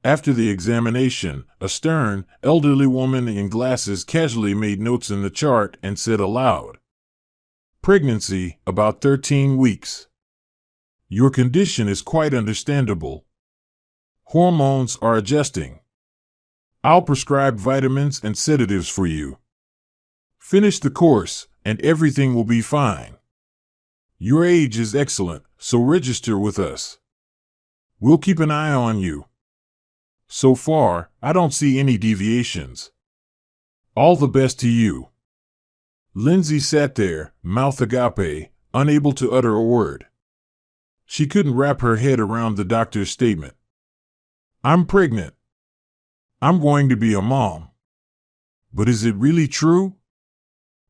Speaker 1: After the examination, a stern, elderly woman in glasses casually made notes in the chart and said aloud, "Pregnancy, about 13 weeks. Your condition is quite understandable. Hormones are adjusting. I'll prescribe vitamins and sedatives for you. Finish the course, and everything will be fine. Your age is excellent, so register with us. We'll keep an eye on you. So far, I don't see any deviations. All the best to you." Lindsay sat there, mouth agape, unable to utter a word. She couldn't wrap her head around the doctor's statement. "I'm pregnant. I'm going to be a mom. But is it really true?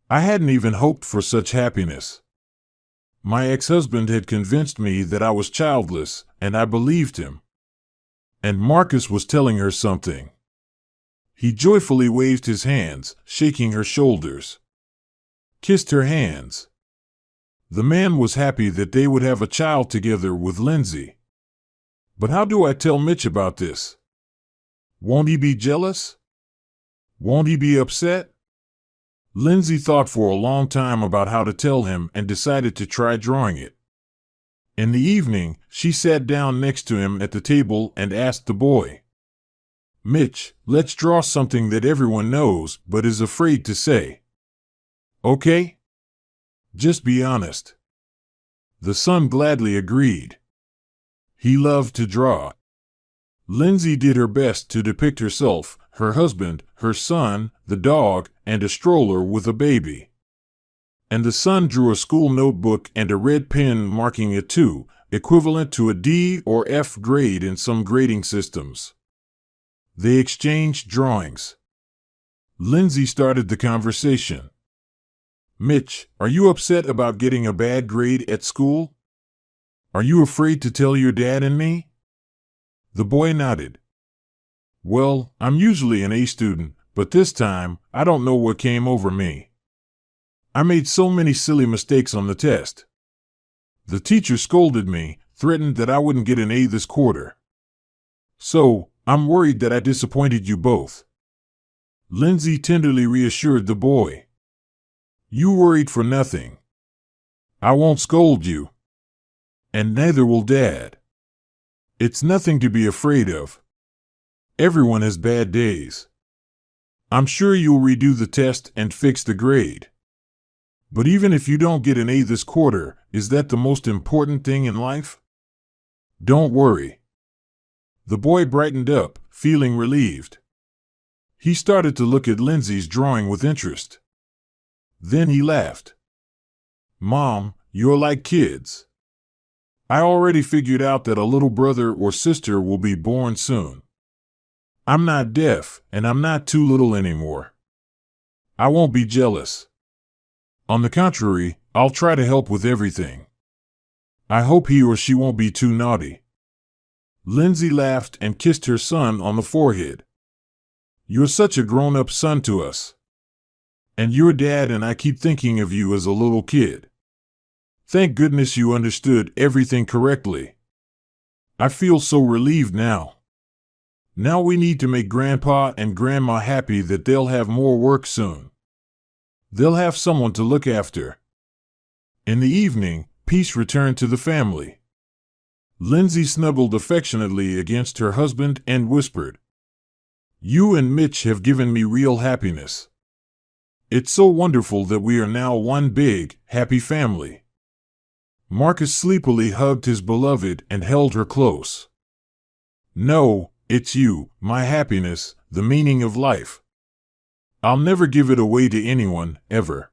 Speaker 1: I hadn't even hoped for such happiness. My ex-husband had convinced me that I was childless, and I believed him. And Marcus was telling her something." He joyfully waved his hands, shaking her shoulders. Kissed her hands. The man was happy that they would have a child together with Lindsay. But how do I tell Mitch about this? Won't he be jealous? Won't he be upset? Lindsay thought for a long time about how to tell him and decided to try drawing it. In the evening, she sat down next to him at the table and asked the boy, "Mitch, let's draw something that everyone knows but is afraid to say. Okay? Just be honest." The son gladly agreed. He loved to draw. Lindsay did her best to depict herself, her husband, her son, the dog, and a stroller with a baby. And the son drew a school notebook and a red pen marking a 2, equivalent to a D or F grade in some grading systems. They exchanged drawings. Lindsay started the conversation. "Mitch, are you upset about getting a bad grade at school? Are you afraid to tell your dad and me?" The boy nodded. "Well, I'm usually an A student, but this time, I don't know what came over me. I made so many silly mistakes on the test. The teacher scolded me, threatened that I wouldn't get an A this quarter. So, I'm worried that I disappointed you both." Lindsay tenderly reassured the boy. "You worried for nothing. I won't scold you. And neither will Dad. It's nothing to be afraid of. Everyone has bad days. I'm sure you'll redo the test and fix the grade. But even if you don't get an A this quarter, is that the most important thing in life? Don't worry." The boy brightened up, feeling relieved. He started to look at Lindsay's drawing with interest. Then he laughed. "Mom, you're like kids. I already figured out that a little brother or sister will be born soon. I'm not deaf, and I'm not too little anymore. I won't be jealous. On the contrary, I'll try to help with everything. I hope he or she won't be too naughty." Lindsay laughed and kissed her son on the forehead. "You're such a grown-up son to us. And your dad and I keep thinking of you as a little kid. Thank goodness you understood everything correctly. I feel so relieved now. Now we need to make Grandpa and Grandma happy that they'll have more work soon. They'll have someone to look after." In the evening, peace returned to the family. Lindsay snuggled affectionately against her husband and whispered, "You and Mitch have given me real happiness. It's so wonderful that we are now one big, happy family." Marcus sleepily hugged his beloved and held her close. "No, it's you, my happiness, the meaning of life. I'll never give it away to anyone, ever."